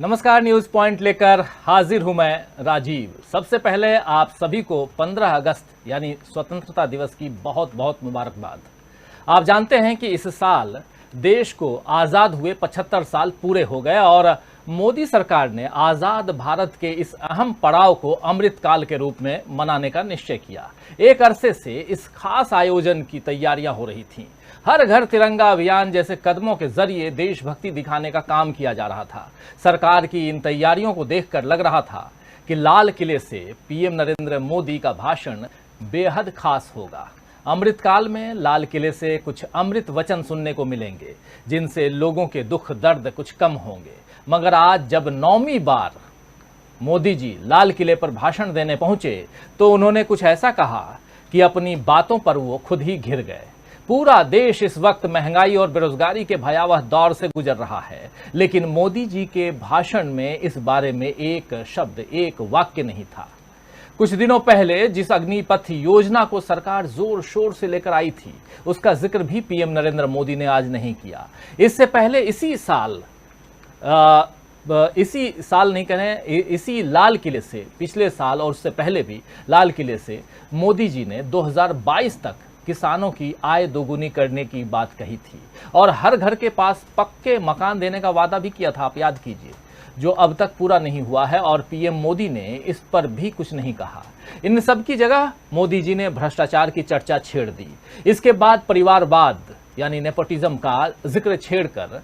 नमस्कार, news point लेकर हाजिर हूं मैं राजीव। सबसे पहले आप सभी को 15 अगस्त यानी स्वतंत्रता दिवस की बहुत बहुत मुबारकबाद। आप जानते हैं कि इस साल देश को आज़ाद हुए 75 साल पूरे हो गए और मोदी सरकार ने आज़ाद भारत के इस अहम पड़ाव को अमृत काल के रूप में मनाने का निश्चय किया। एक अरसे से इस खास आयोजन की तैयारियां हो रही थीं। हर घर तिरंगा अभियान जैसे कदमों के जरिए देशभक्ति दिखाने का काम किया जा रहा था। सरकार की इन तैयारियों को देखकर लग रहा था कि लाल किले से पीएम नरेंद्र मोदी का भाषण बेहद खास होगा। अमृतकाल में लाल किले से कुछ अमृत वचन सुनने को मिलेंगे, जिनसे लोगों के दुख दर्द कुछ कम होंगे। मगर आज जब 9वीं बार मोदी जी लाल किले पर भाषण देने पहुंचे तो उन्होंने कुछ ऐसा कहा कि अपनी बातों पर वो खुद ही घिर गए। पूरा देश इस वक्त महंगाई और बेरोजगारी के भयावह दौर से गुजर रहा है, लेकिन मोदी जी के भाषण में इस बारे में एक शब्द, एक वाक्य नहीं था। कुछ दिनों पहले जिस अग्निपथ योजना को सरकार जोर शोर से लेकर आई थी, उसका जिक्र भी पीएम नरेंद्र मोदी ने आज नहीं किया। इससे पहले इसी साल नहीं कहें, इसी लाल किले से पिछले साल और उससे पहले भी लाल किले से मोदी जी ने 2022 तक किसानों की आय दोगुनी करने की बात कही थी और हर घर के पास पक्के मकान देने का वादा भी किया था, आप याद कीजिए, जो अब तक पूरा नहीं हुआ है और पीएम मोदी ने इस पर भी कुछ नहीं कहा। इन सब की जगह मोदी जी ने भ्रष्टाचार की चर्चा छेड़ दी। इसके बाद परिवारवाद यानी नेपोटिज्म का जिक्र छेड़कर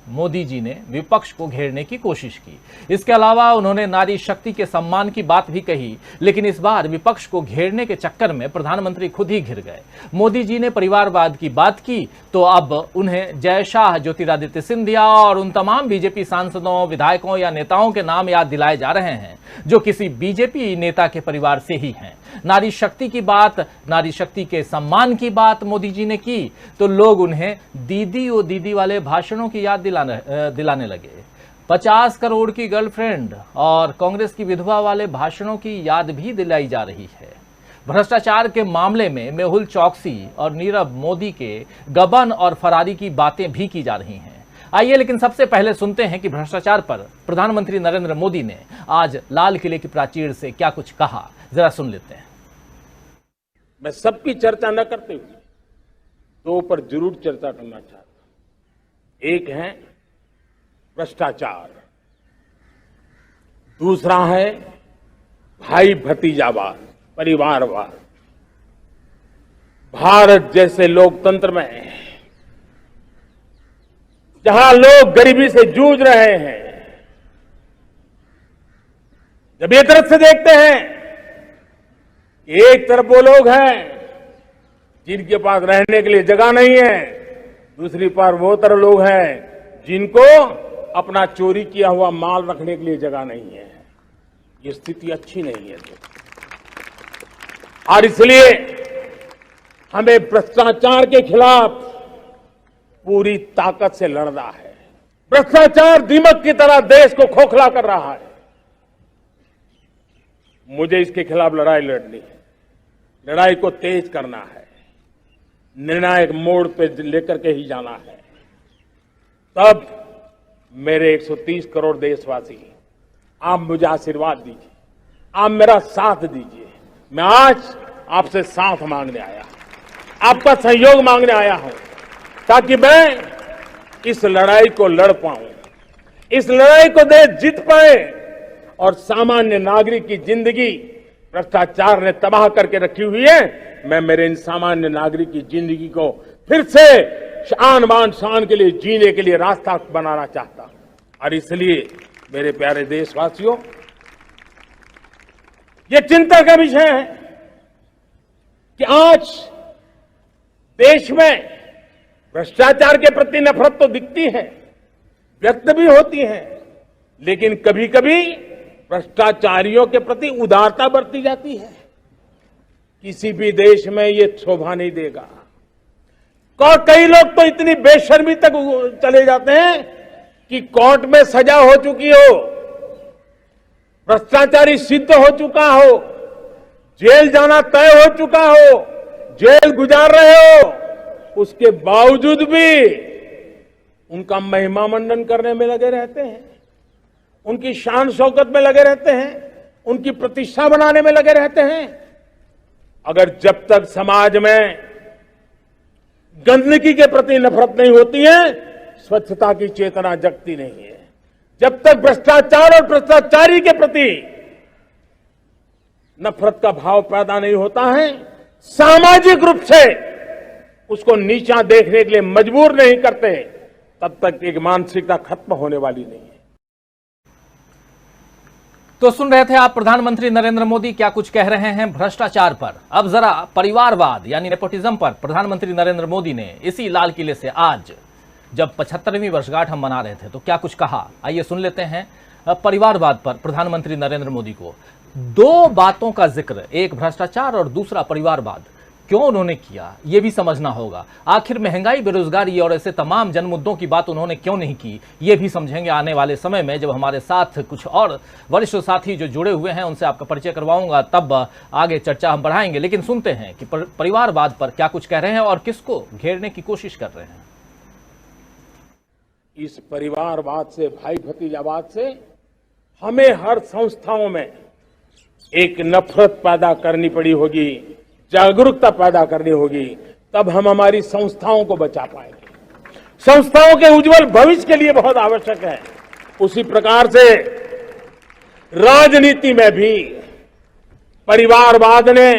मोदी जी ने विपक्ष को घेरने की कोशिश की। इसके अलावा उन्होंने नारी शक्ति के सम्मान की बात भी कही, लेकिन इस बार विपक्ष को घेरने के चक्कर में प्रधानमंत्री खुद ही घिर गए। मोदी जी ने परिवारवाद की बात की तो अब उन्हें जय शाह, ज्योतिरादित्य सिंधिया और उन तमाम बीजेपी सांसदों, विधायकों या नेताओं के नाम याद दिलाए जा रहे हैं जो किसी बीजेपी नेता के परिवार से ही हैं। नारी शक्ति की बात, नारी शक्ति के सम्मान की बात मोदी जी ने की तो लोग उन्हें दीदी ओ दीदी वाले भाषणों की याद दिलाने लगे। 50 करोड़ की गर्लफ्रेंड और कांग्रेस की विधवा वाले भाषणों की याद भी दिलाई जा रही है। भ्रष्टाचार के मामले में मेहुल चौकसी और नीरव मोदी के गबन और फरारी की बातें भी की जा रही हैं। आइए लेकिन सबसे पहले सुनते हैं कि भ्रष्टाचार पर प्रधानमंत्री नरेंद्र मोदी ने आज लाल किले की प्राचीर से क्या कुछ कहा, जरा सुन लेते हैं। मैं सबकी चर्चा न करते हुए दो पर जरूर चर्चा करना चाहता हूं। एक है भ्रष्टाचार, दूसरा है भाई भतीजावाद, परिवारवाद। भारत जैसे लोकतंत्र में जहां लोग गरीबी से जूझ रहे हैं, जब एक तरफ से देखते हैं एक तरफ वो लोग हैं जिनके पास रहने के लिए जगह नहीं है, दूसरी पर वो तरफ लोग हैं जिनको अपना चोरी किया हुआ माल रखने के लिए जगह नहीं है। ये स्थिति अच्छी नहीं है और इसलिए हमें भ्रष्टाचार के खिलाफ पूरी ताकत से लड़ना है। भ्रष्टाचार दीमक की तरह देश को खोखला कर रहा है। मुझे इसके खिलाफ लड़ाई लड़नी है, लड़ाई को तेज करना है, निर्णायक मोड़ पे लेकर के ही जाना है। तब मेरे 130 करोड़ देशवासी, आप मुझे आशीर्वाद दीजिए, आप मेरा साथ दीजिए। मैं आज आपसे साथ मांगने आया, आपका सहयोग मांगने आया हूं ताकि मैं इस लड़ाई को लड़ पाऊं, इस लड़ाई को देश जीत पाए और सामान्य नागरिक की जिंदगी भ्रष्टाचार ने तबाह करके रखी हुई है। मैं मेरे इन सामान्य नागरिक की जिंदगी को फिर से शान बान शान के लिए जीने के लिए रास्ता बनाना चाहता हूं। और इसलिए मेरे प्यारे देशवासियों, ये चिंता का विषय है कि आज देश में भ्रष्टाचार के प्रति नफरत तो दिखती है, व्यक्त भी होती है, लेकिन कभी कभी भ्रष्टाचारियों के प्रति उदारता बरती जाती है। किसी भी देश में ये शोभा नहीं देगा। कई लोग तो इतनी बेशर्मी तक चले जाते हैं कि कोर्ट में सजा हो चुकी हो, भ्रष्टाचारी सिद्ध हो चुका हो, जेल जाना तय हो चुका हो, जेल गुजार रहे हो, उसके बावजूद भी उनका महिमा मंडन करने में लगे रहते हैं। उनकी शान शौकत में लगे रहते हैं, उनकी प्रतिष्ठा बनाने में लगे रहते हैं। अगर जब तक समाज में गंदगी के प्रति नफरत नहीं होती है, स्वच्छता की चेतना जगती नहीं है। जब तक भ्रष्टाचार और भ्रष्टाचारी के प्रति नफरत का भाव पैदा नहीं होता है, सामाजिक रूप से उसको नीचा देखने के लिए मजबूर नहीं करते, तब तक एक मानसिकता खत्म होने वाली नहीं है। तो सुन रहे थे आप प्रधानमंत्री नरेंद्र मोदी क्या कुछ कह रहे हैं भ्रष्टाचार पर। अब जरा परिवारवाद यानी नेपोटिज्म पर प्रधानमंत्री नरेंद्र मोदी ने इसी लाल किले से आज जब 75वीं वर्षगांठ हम मना रहे थे तो क्या कुछ कहा, आइए सुन लेते हैं। परिवारवाद पर प्रधानमंत्री नरेंद्र मोदी को दो बातों का जिक्र, एक भ्रष्टाचार और दूसरा परिवारवाद, क्यों उन्होंने किया ये भी समझना होगा। आखिर महंगाई, बेरोजगारी और ऐसे तमाम जन मुद्दों की बात उन्होंने क्यों नहीं की, ये भी समझेंगे आने वाले समय में, जब हमारे साथ कुछ और वरिष्ठ साथी जो जुड़े हुए हैं उनसे आपका परिचय करवाऊंगा, तब आगे चर्चा हम बढ़ाएंगे। लेकिन सुनते हैं कि परिवारवाद पर क्या कुछ कह रहे हैं और किसको घेरने की कोशिश कर रहे हैं। इस परिवारवाद से, भाई भतीजावाद से हमें हर संस्थाओं में एक नफरत पैदा करनी पड़ी होगी, जागरूकता पैदा करनी होगी, तब हम हमारी संस्थाओं को बचा पाएंगे। संस्थाओं के उज्जवल भविष्य के लिए बहुत आवश्यक है। उसी प्रकार से राजनीति में भी परिवारवाद ने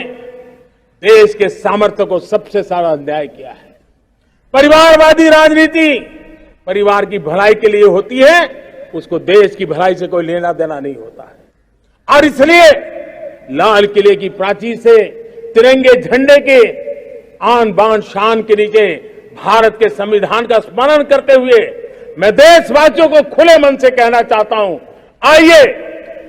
देश के सामर्थ्य को सबसे सारा अन्याय किया है। परिवारवादी राजनीति परिवार की भलाई के लिए होती है, उसको देश की भलाई से कोई लेना देना नहीं होता है। और इसलिए लाल किले की प्राचीर से तिरंगे झंडे के आन बान शान के नीचे भारत के संविधान का स्मरण करते हुए मैं देशवासियों को खुले मन से कहना चाहता हूं, आइए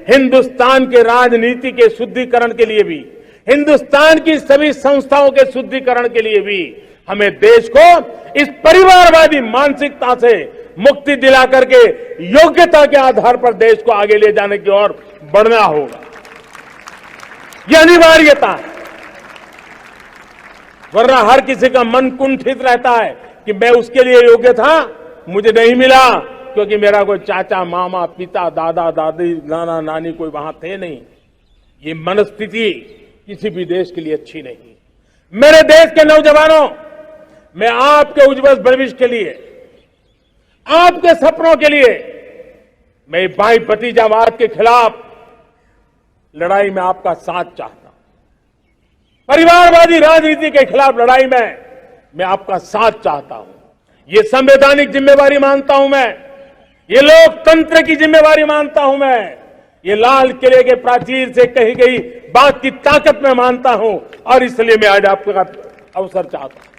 हिंदुस्तान के राजनीति के शुद्धिकरण के लिए भी, हिंदुस्तान की सभी संस्थाओं के शुद्धिकरण के लिए भी हमें देश को इस परिवारवादी मानसिकता से मुक्ति दिला करके योग्यता के आधार पर देश को आगे ले जाने की ओर बढ़ना होगा। यह अनिवार्यता है, वरना हर किसी का मन कुंठित रहता है कि मैं उसके लिए योग्य था, मुझे नहीं मिला क्योंकि मेरा कोई चाचा, मामा, पिता, दादा, दादी, नाना, नानी कोई वहां थे नहीं। ये मनस्थिति किसी भी देश के लिए अच्छी नहीं। मेरे देश के नौजवानों, मैं आपके उज्जवल भविष्य के लिए, आपके सपनों के लिए, मैं भाई भतीजावाद के खिलाफ लड़ाई में आपका साथ चाहता हूं। परिवारवादी राजनीति के खिलाफ लड़ाई में मैं आपका साथ चाहता हूं। ये संवैधानिक जिम्मेवारी मानता हूं मैं, ये लोकतंत्र की जिम्मेवारी मानता हूं मैं, ये लाल किले के प्राचीर से कही गई बात की ताकत में मानता हूं, और इसलिए मैं आज आपका अवसर चाहता हूं।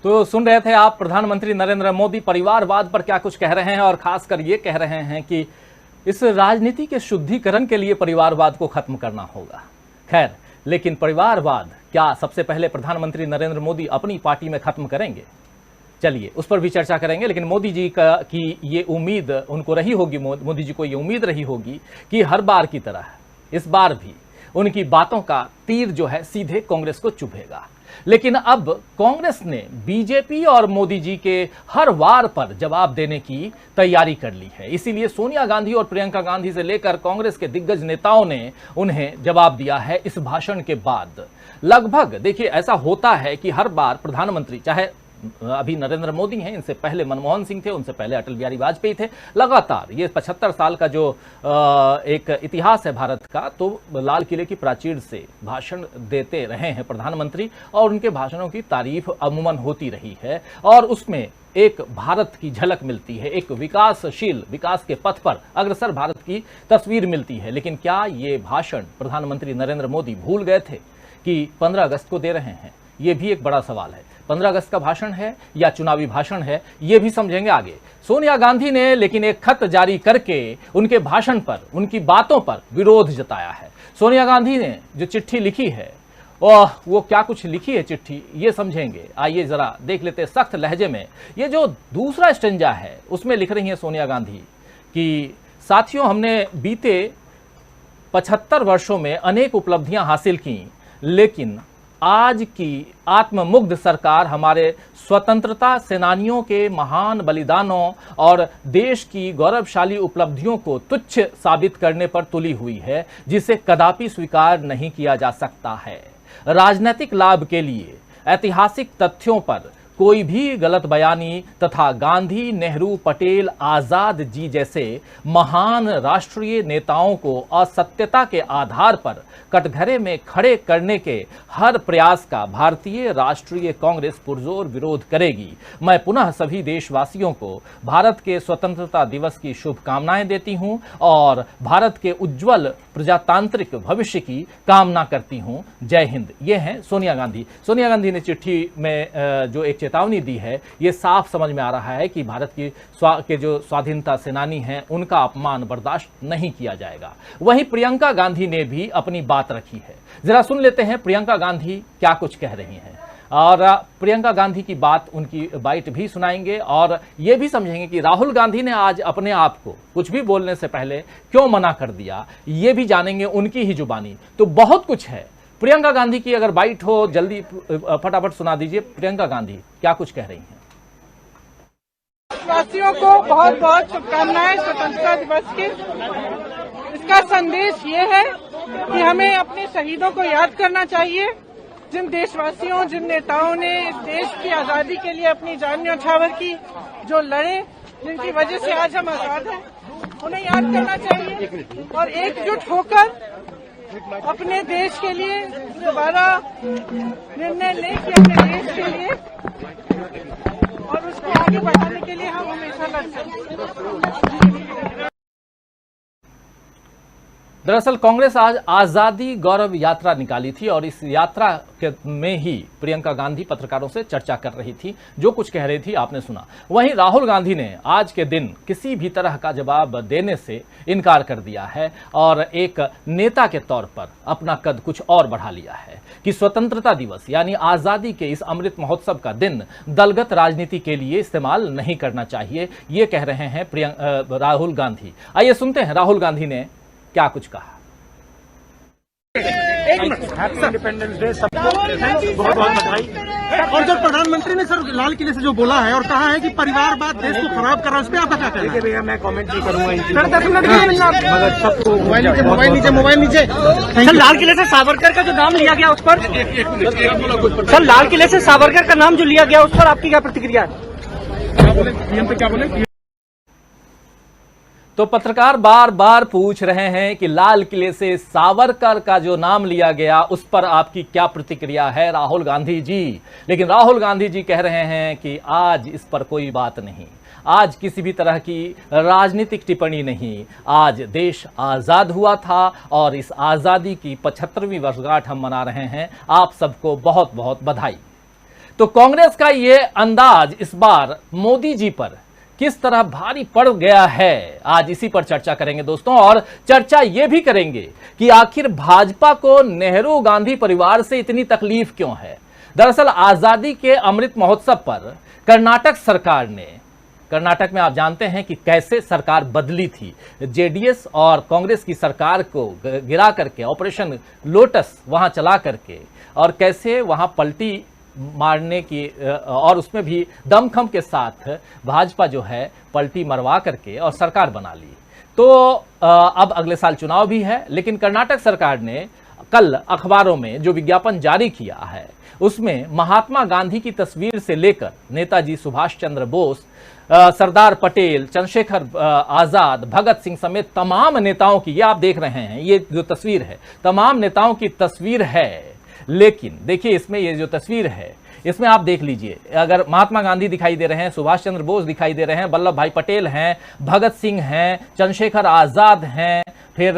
तो सुन रहे थे आप प्रधानमंत्री नरेंद्र मोदी परिवारवाद पर क्या कुछ कह रहे हैं, और खासकर ये कह रहे हैं कि इस राजनीति के शुद्धिकरण के लिए परिवारवाद को खत्म करना होगा। खैर, लेकिन परिवारवाद क्या सबसे पहले प्रधानमंत्री नरेंद्र मोदी अपनी पार्टी में खत्म करेंगे? चलिए उस पर भी चर्चा करेंगे। लेकिन मोदी जी की ये उम्मीद उनको रही होगी, मोदी जी को ये उम्मीद रही होगी कि हर बार की तरह इस बार भी उनकी बातों का तीर जो है सीधे कांग्रेस को चुभेगा। लेकिन अब कांग्रेस ने बीजेपी और मोदी जी के हर वार पर जवाब देने की तैयारी कर ली है। इसीलिए सोनिया गांधी और प्रियंका गांधी से लेकर कांग्रेस के दिग्गज नेताओं ने उन्हें जवाब दिया है इस भाषण के बाद। लगभग देखिए ऐसा होता है कि हर बार प्रधानमंत्री, चाहे अभी नरेंद्र मोदी हैं, इनसे पहले मनमोहन सिंह थे, उनसे पहले अटल बिहारी वाजपेयी थे, लगातार ये 75 साल का जो एक इतिहास है भारत का, तो लाल किले की प्राचीर से भाषण देते रहे हैं प्रधानमंत्री, और उनके भाषणों की तारीफ अमूमन होती रही है, और उसमें एक भारत की झलक मिलती है, एक विकासशील, विकास के पथ पर अग्रसर भारत की तस्वीर मिलती है। लेकिन क्या ये भाषण प्रधानमंत्री नरेंद्र मोदी भूल गए थे कि 15 अगस्त को दे रहे हैं? ये भी एक बड़ा सवाल है। 15 अगस्त का भाषण है या चुनावी भाषण है, ये भी समझेंगे आगे। सोनिया गांधी ने लेकिन एक खत जारी करके उनके भाषण पर, उनकी बातों पर विरोध जताया है। सोनिया गांधी ने जो चिट्ठी लिखी है, और वो क्या कुछ लिखी है चिट्ठी, ये समझेंगे। आइए जरा देख लेते हैं सख्त लहजे में। ये जो दूसरा स्टेंजा है उसमें लिख रही हैं सोनिया गांधी कि साथियों, हमने बीते 75 वर्षों में अनेक उपलब्धियां हासिल की, लेकिन आज की आत्ममुग्ध सरकार हमारे स्वतंत्रता सेनानियों के महान बलिदानों और देश की गौरवशाली उपलब्धियों को तुच्छ साबित करने पर तुली हुई है, जिसे कदापि स्वीकार नहीं किया जा सकता है। राजनीतिक लाभ के लिए ऐतिहासिक तथ्यों पर कोई भी गलत बयानी तथा गांधी, नेहरू, पटेल, आजाद जी जैसे महान राष्ट्रीय नेताओं को असत्यता के आधार पर कटघरे में खड़े करने के हर प्रयास का भारतीय राष्ट्रीय कांग्रेस पुरजोर विरोध करेगी। मैं पुनः सभी देशवासियों को भारत के स्वतंत्रता दिवस की शुभकामनाएं देती हूं और भारत के उज्जवल प्रजातांत्रिक भविष्य की कामना करती हूं। जय हिंद। ये हैं सोनिया गांधी। सोनिया गांधी ने चिट्ठी में जो एक चेतावनी दी है, ये साफ समझ में आ रहा है कि भारत के जो स्वाधीनता सेनानी हैं उनका अपमान बर्दाश्त नहीं किया जाएगा। वहीं प्रियंका गांधी ने भी अपनी बात रखी है। जरा सुन लेते हैं प्रियंका गांधी क्या कुछ कह रही हैं, और प्रियंका गांधी की बात, उनकी बाइट भी सुनाएंगे और ये भी समझेंगे कि राहुल गांधी ने आज अपने आप को कुछ भी बोलने से पहले क्यों मना कर दिया, ये भी जानेंगे उनकी ही जुबानी। तो बहुत कुछ है। प्रियंका गांधी की अगर बाइट हो, जल्दी फटाफट सुना दीजिए। प्रियंका गांधी क्या कुछ कह रही हैं। देशवासियों को बहुत बहुत शुभकामनाएं स्वतंत्रता दिवस की। इसका संदेश ये है कि हमें अपने शहीदों को याद करना चाहिए, जिन देशवासियों, जिन नेताओं ने इस देश की आजादी के लिए अपनी जान न्यौछावर की, जो लड़े, जिनकी वजह से आज हम आजाद हैं, उन्हें याद करना चाहिए और एकजुट होकर अपने देश के लिए दोबारा निर्णय लें कि अपने देश के लिए और उसको आगे बढ़ाने के लिए हम हमेशा लड़ सकते। दरअसल कांग्रेस आज आजादी गौरव यात्रा निकाली थी और इस यात्रा में ही प्रियंका गांधी पत्रकारों से चर्चा कर रही थी। जो कुछ कह रही थी आपने सुना। वहीं राहुल गांधी ने आज के दिन किसी भी तरह का जवाब देने से इनकार कर दिया है और एक नेता के तौर पर अपना कद कुछ और बढ़ा लिया है कि स्वतंत्रता दिवस यानी आजादी के इस अमृत महोत्सव का दिन दलगत राजनीति के लिए इस्तेमाल नहीं करना चाहिए, ये कह रहे हैं राहुल गांधी। आइए सुनते हैं राहुल गांधी ने क्या कुछ कहा। इंडिपेंडेंस डे सबको बहुत बहुत बधाई। और जो प्रधानमंत्री ने सर लाल किले से जो बोला है और कहा है कि परिवारवाद देश को खराब कर रहा है, उस पर आपका क्या कहना है? भैया मैं कमेंट नहीं करूंगा सर, 10 मिनट मगर सबको मोबाइल नीचे सर, लाल किले से सावरकर का जो नाम लिया गया उस पर सर, लाल किले से सावरकर का नाम जो लिया गया उस पर आपकी क्या प्रतिक्रिया है? क्या बोले? तो पत्रकार बार बार पूछ रहे हैं कि लाल किले से सावरकर का जो नाम लिया गया उस पर आपकी क्या प्रतिक्रिया है राहुल गांधी जी। लेकिन राहुल गांधी जी कह रहे हैं कि आज इस पर कोई बात नहीं, आज किसी भी तरह की राजनीतिक टिप्पणी नहीं। आज देश आज़ाद हुआ था और इस आज़ादी की 75वीं वर्षगांठ हम मना रहे हैं। आप सबको बहुत बहुत बधाई। तो कांग्रेस का ये अंदाज इस बार मोदी जी पर किस तरह भारी पड़ गया है, आज इसी पर चर्चा करेंगे दोस्तों। और चर्चा ये भी करेंगे कि आखिर भाजपा को नेहरू गांधी परिवार से इतनी तकलीफ क्यों है। दरअसल आजादी के अमृत महोत्सव पर कर्नाटक सरकार ने, कर्नाटक में आप जानते हैं कि कैसे सरकार बदली थी, जेडीएस और कांग्रेस की सरकार को गिरा करके ऑपरेशन लोटस वहां चला करके और कैसे वहां पलटी मारने की और उसमें भी दमखम के साथ भाजपा जो है पलटी मरवा करके और सरकार बना ली। तो अब अगले साल चुनाव भी है, लेकिन कर्नाटक सरकार ने कल अखबारों में जो विज्ञापन जारी किया है उसमें महात्मा गांधी की तस्वीर से लेकर नेताजी सुभाष चंद्र बोस, सरदार पटेल, चंद्रशेखर आजाद, भगत सिंह समेत तमाम नेताओं की, ये आप देख रहे हैं, ये जो तस्वीर है तमाम नेताओं की तस्वीर है। लेकिन देखिए इसमें ये जो तस्वीर है इसमें आप देख लीजिए, अगर महात्मा गांधी दिखाई दे रहे हैं, सुभाष चंद्र बोस दिखाई दे रहे हैं, वल्लभ भाई पटेल हैं, भगत सिंह हैं, चंद्रशेखर आजाद हैं, फिर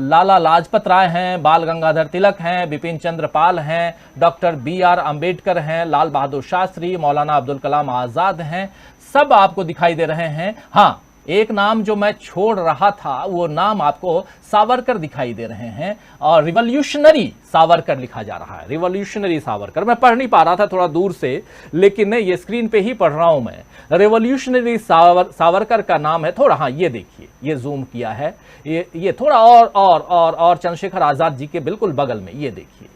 लाला लाजपत राय हैं, बाल गंगाधर तिलक हैं, बिपिन चंद्र पाल हैं, डॉक्टर BR अंबेडकर हैं, लाल बहादुर शास्त्री, मौलाना अब्दुल कलाम आजाद हैं, सब आपको दिखाई दे रहे हैं। हाँ, एक नाम जो मैं छोड़ रहा था वो नाम आपको सावरकर दिखाई दे रहे हैं और रिवॉल्यूशनरी सावरकर लिखा जा रहा है। रिवॉल्यूशनरी सावरकर मैं पढ़ नहीं पा रहा था थोड़ा दूर से, लेकिन ये स्क्रीन पे ही पढ़ रहा हूं मैं। रिवॉल्यूशनरी सावरकर का नाम है थोड़ा, हाँ ये देखिए, ये जूम किया है, ये थोड़ा और चंद्रशेखर आजाद जी के बिल्कुल बगल में ये देखिए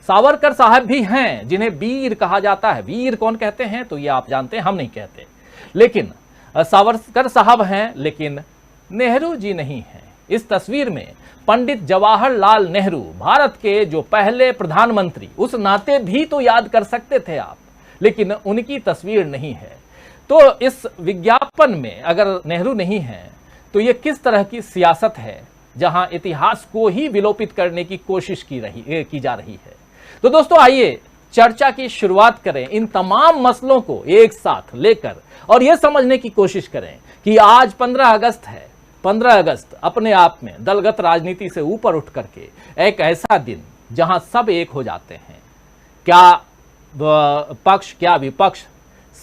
सावरकर साहब भी हैं जिन्हें वीर कहा जाता है। वीर कौन कहते हैं तो ये आप जानते हैं, हम नहीं कहते। लेकिन सावरकर साहब हैं, लेकिन नेहरू जी नहीं हैं। इस तस्वीर में पंडित जवाहरलाल नेहरू, भारत के जो पहले प्रधानमंत्री, उस नाते भी तो याद कर सकते थे आप, लेकिन उनकी तस्वीर नहीं है। तो इस विज्ञापन में अगर नेहरू नहीं है तो ये किस तरह की सियासत है जहां इतिहास को ही विलोपित करने की कोशिश की जा रही है। तो दोस्तों आइए चर्चा की शुरुआत करें, इन तमाम मसलों को एक साथ लेकर और यह समझने की कोशिश करें कि आज 15 अगस्त है। 15 अगस्त अपने आप में दलगत राजनीति से ऊपर उठ करके एक ऐसा दिन जहां सब एक हो जाते हैं, क्या पक्ष क्या विपक्ष,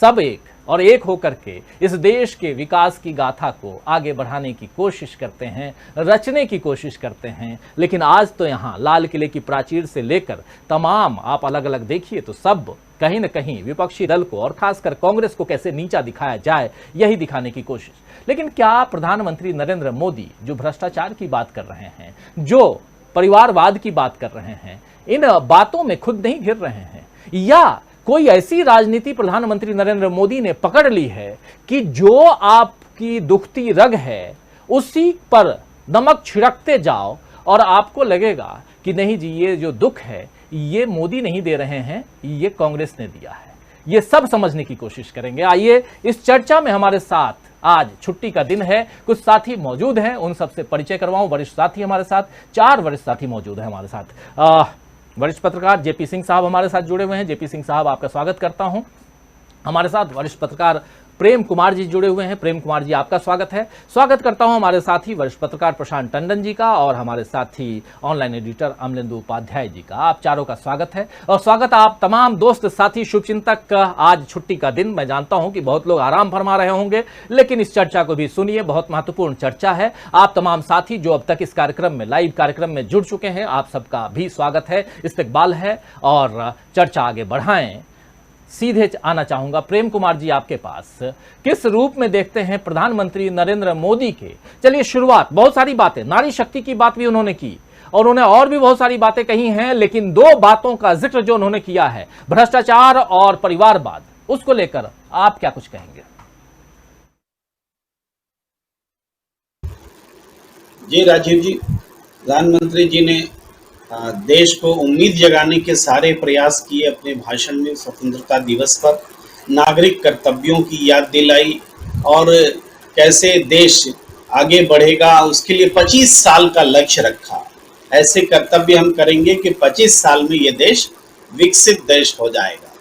सब एक होकर के इस देश के विकास की गाथा को आगे बढ़ाने की कोशिश करते हैं, रचने की कोशिश करते हैं। लेकिन आज तो यहाँ लाल किले की प्राचीर से लेकर तमाम आप अलग अलग देखिए तो सब कहीं न कहीं विपक्षी दल को और खासकर कांग्रेस को कैसे नीचा दिखाया जाए, यही दिखाने की कोशिश। लेकिन क्या प्रधानमंत्री नरेंद्र मोदी जो भ्रष्टाचार की बात कर रहे हैं, जो परिवारवाद की बात कर रहे हैं, इन बातों में खुद नहीं घिर रहे हैं, या कोई ऐसी राजनीति प्रधानमंत्री नरेंद्र मोदी ने पकड़ ली है कि जो आपकी दुखती रग है उसी पर नमक छिड़कते जाओ और आपको लगेगा कि नहीं जी, ये जो दुख है ये मोदी नहीं दे रहे हैं, ये कांग्रेस ने दिया है। ये सब समझने की कोशिश करेंगे। आइए इस चर्चा में हमारे साथ, आज छुट्टी का दिन है, कुछ साथी मौजूद हैं, उन सबसे परिचय करवाऊं। वरिष्ठ साथी हमारे साथ, 4 वरिष्ठ साथी मौजूद हैं हमारे साथ। वरिष्ठ पत्रकार जेपी सिंह साहब हमारे साथ जुड़े हुए हैं। जेपी सिंह साहब आपका स्वागत करता हूं। हमारे साथ वरिष्ठ पत्रकार प्रेम कुमार जी जुड़े हुए हैं। प्रेम कुमार जी आपका स्वागत है। स्वागत करता हूं हमारे साथी वरिष्ठ पत्रकार प्रशांत टंडन जी का और हमारे साथी ऑनलाइन एडिटर अमलेंदु उपाध्याय जी का। आप चारों का स्वागत है और स्वागत आप तमाम दोस्त साथी शुभचिंतक का। आज छुट्टी का दिन, मैं जानता हूं कि बहुत लोग आराम फरमा रहे होंगे, लेकिन इस चर्चा को भी सुनिए, बहुत महत्वपूर्ण चर्चा है। आप तमाम साथी जो अब तक इस कार्यक्रम में, लाइव कार्यक्रम में जुड़ चुके हैं, आप सबका भी स्वागत है, इस्तकबाल है और चर्चा आगे बढ़ाएं। सीधे आना चाहूंगा प्रेम कुमार जी आपके पास, किस रूप में देखते हैं प्रधानमंत्री नरेंद्र मोदी के, चलिए शुरुआत, बहुत सारी बातें, नारी शक्ति की बात भी उन्होंने की और उन्होंने और भी बहुत सारी बातें कही हैं, लेकिन 2 बातों का जिक्र जो उन्होंने किया है, भ्रष्टाचार और परिवारवाद, उसको लेकर आप क्या कुछ कहेंगे? जी राजीव जी, प्रधानमंत्री जी ने देश को उम्मीद जगाने के सारे प्रयास किए अपने भाषण में। स्वतंत्रता दिवस पर नागरिक कर्तव्यों की याद दिलाई और कैसे देश आगे बढ़ेगा उसके लिए 25 साल का लक्ष्य रखा। ऐसे कर्तव्य हम करेंगे कि 25 साल में ये देश विकसित देश हो जाएगा।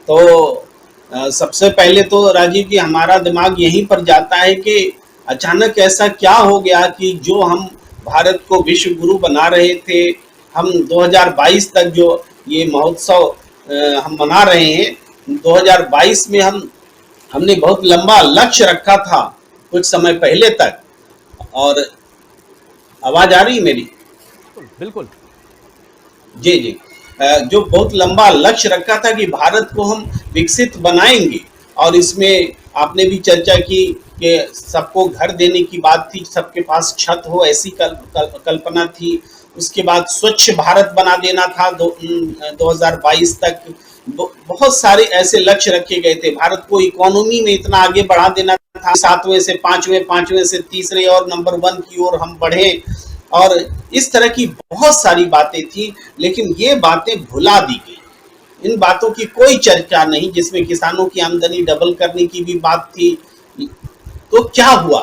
तो सबसे पहले तो राजीव जी हमारा दिमाग यहीं पर जाता है कि अचानक ऐसा क्या हो गया कि जो हम भारत को विश्व गुरु बना रहे थे, हम 2022 तक जो ये महोत्सव हम मना रहे हैं, 2022 में हमने बहुत लंबा लक्ष्य रखा था कुछ समय पहले तक। और आवाज आ रही है मेरी? बिल्कुल जी जी। जो बहुत लंबा लक्ष्य रखा था कि भारत को हम विकसित बनाएंगे, और इसमें आपने भी चर्चा की कि सबको घर देने की बात थी, सबके पास छत हो, ऐसी कल्पना थी। उसके बाद स्वच्छ भारत बना देना था 2022 तक। बहुत सारे ऐसे लक्ष्य रखे गए थे। भारत को इकोनॉमी में इतना आगे बढ़ा देना था, 7वें से 5वें, 5वें से तीसरे और नंबर 1 की ओर हम बढ़े, और इस तरह की बहुत सारी बातें थी। लेकिन ये बातें भुला दी गई, इन बातों की कोई चर्चा नहीं, जिसमें किसानों की आमदनी डबल करने की भी बात थी। तो क्या हुआ,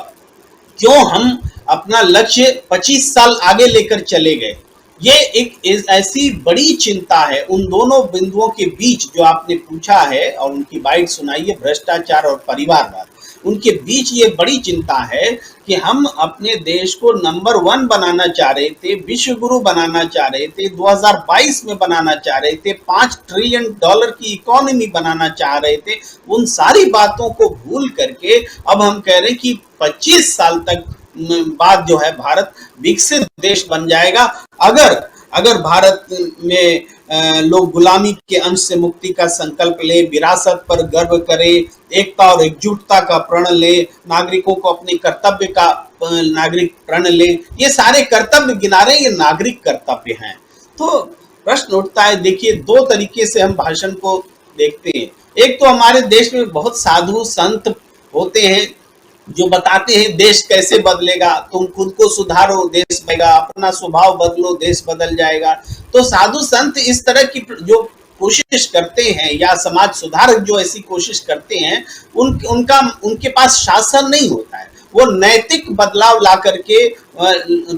क्यों हम अपना लक्ष्य 25 साल आगे लेकर चले गए? ये एक ऐसी बड़ी चिंता है उन दोनों बिंदुओं के बीच जो आपने पूछा है और उनकी बाइट सुनाई है, भ्रष्टाचार और परिवारवाद। उनके बीच ये बड़ी चिंता है कि हम अपने देश को नंबर 1 बनाना चाह रहे थे, विश्व गुरु बनाना चाह रहे थे, 2022 में बनाना चाह रहे थे, $5 ट्रिलियन की इकोनॉमी बनाना चाह रहे थे। उन सारी बातों को भूल करके अब हम कह रहे हैं कि 25 साल तक बाद जो है भारत विकसित देश बन जाएगा अगर भारत में लोग गुलामी के अंश से मुक्ति का संकल्प ले, विरासत पर गर्व करे, एकता और एकजुटता का प्रण ले, नागरिकों को अपने कर्तव्य का नागरिक प्रण ले। ये सारे कर्तव्य गिना रहे, ये नागरिक कर्तव्य हैं। तो प्रश्न उठता है, देखिए 2 तरीके से हम भाषण को देखते हैं। एक तो हमारे देश में बहुत साधु संत होते हैं जो बताते हैं देश कैसे बदलेगा, तुम खुद को सुधारो देश बदलेगा, अपना स्वभाव बदलो देश बदल जाएगा। तो साधु संत इस तरह की जो कोशिश करते हैं या समाज सुधारक जो ऐसी कोशिश करते हैं उनके पास शासन नहीं होता है। वो नैतिक बदलाव ला करके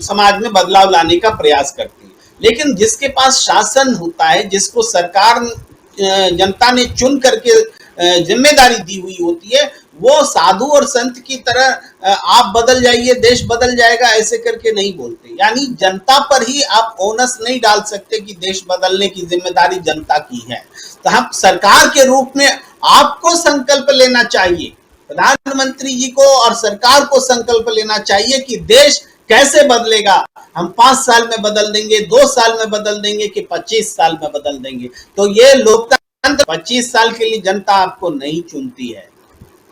समाज में बदलाव लाने का प्रयास करते हैं। लेकिन जिसके पास शासन होता है, जिसको सरकार जनता ने चुन करके जिम्मेदारी दी हुई होती है, वो साधु और संत की तरह आप बदल जाइए देश बदल जाएगा ऐसे करके नहीं बोलते। यानी जनता पर ही आप ओनस नहीं डाल सकते कि देश बदलने की जिम्मेदारी जनता की है। तो हम सरकार के रूप में आपको संकल्प लेना चाहिए, प्रधानमंत्री जी को और सरकार को संकल्प लेना चाहिए कि देश कैसे बदलेगा। हम 5 साल में बदल देंगे, 2 साल में बदल देंगे कि 25 साल में बदल देंगे। तो ये लोकतंत्र 25 साल के लिए जनता आपको नहीं चुनती है।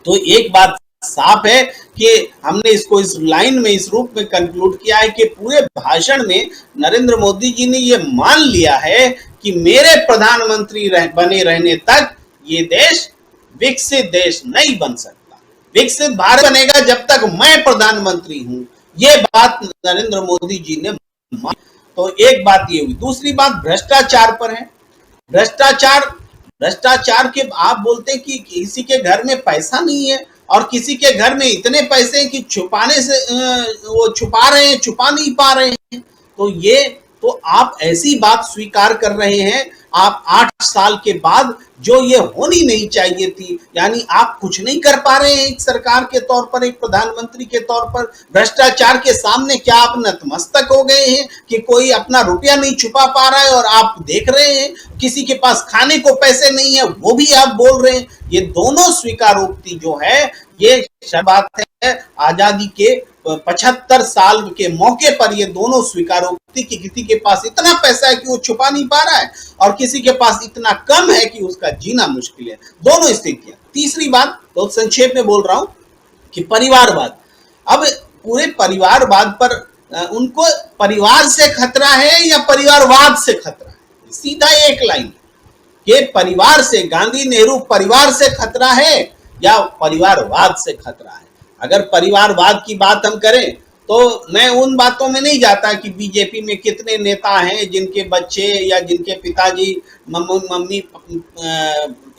तो एक बात साफ है कि हमने इसको इस लाइन में इस रूप में कंक्लूड किया है कि पूरे भाषण में नरेंद्र मोदी जी ने ये मान लिया है कि मेरे प्रधानमंत्री बने रहने तक ये देश विकसित देश नहीं बन सकता। विकसित भारत बनेगा जब तक मैं प्रधानमंत्री हूं, ये बात नरेंद्र मोदी जी ने मान। तो एक बात ये हुई। दूसरी बात भ्रष्टाचार पर है। भ्रष्टाचार के आप बोलते हैं कि किसी के घर में पैसा नहीं है और किसी के घर में इतने पैसे हैं कि छुपाने से वो छुपा रहे हैं, छुपा नहीं पा रहे हैं। तो आप ऐसी बात स्वीकार कर रहे हैं आप 8 साल के बाद, जो ये होनी नहीं चाहिए थी। यानी आप कुछ नहीं कर पा रहे हैं एक सरकार के तौर पर, एक प्रधानमंत्री के तौर पर। भ्रष्टाचार के सामने क्या आप नतमस्तक हो गए हैं कि कोई अपना रुपया नहीं छुपा पा रहा है और आप देख रहे हैं? किसी के पास खाने को पैसे नहीं है वो भी आप बोल रहे हैं। ये दोनों स्वीकारोक्ति जो है ये बात है आजादी के 75 साल के मौके पर ये दोनों स्वीकारोक्ति कि किसी के पास इतना पैसा है कि वो छुपा नहीं पा रहा है और किसी के पास इतना कम है कि उसका जीना मुश्किल है। दोनों स्थितियां। तीसरी बात बहुत संक्षेप में बोल रहा हूं कि परिवारवाद। अब पूरे परिवारवाद पर उनको परिवार से खतरा है या परिवारवाद से खतरा है? सीधा एक लाइन कि परिवार से, गांधी नेहरू परिवार से खतरा है या परिवारवाद से खतरा है। अगर परिवारवाद की बात हम करें तो मैं उन बातों में नहीं जाता कि बीजेपी में कितने नेता हैं जिनके बच्चे या जिनके पिताजी मम्मी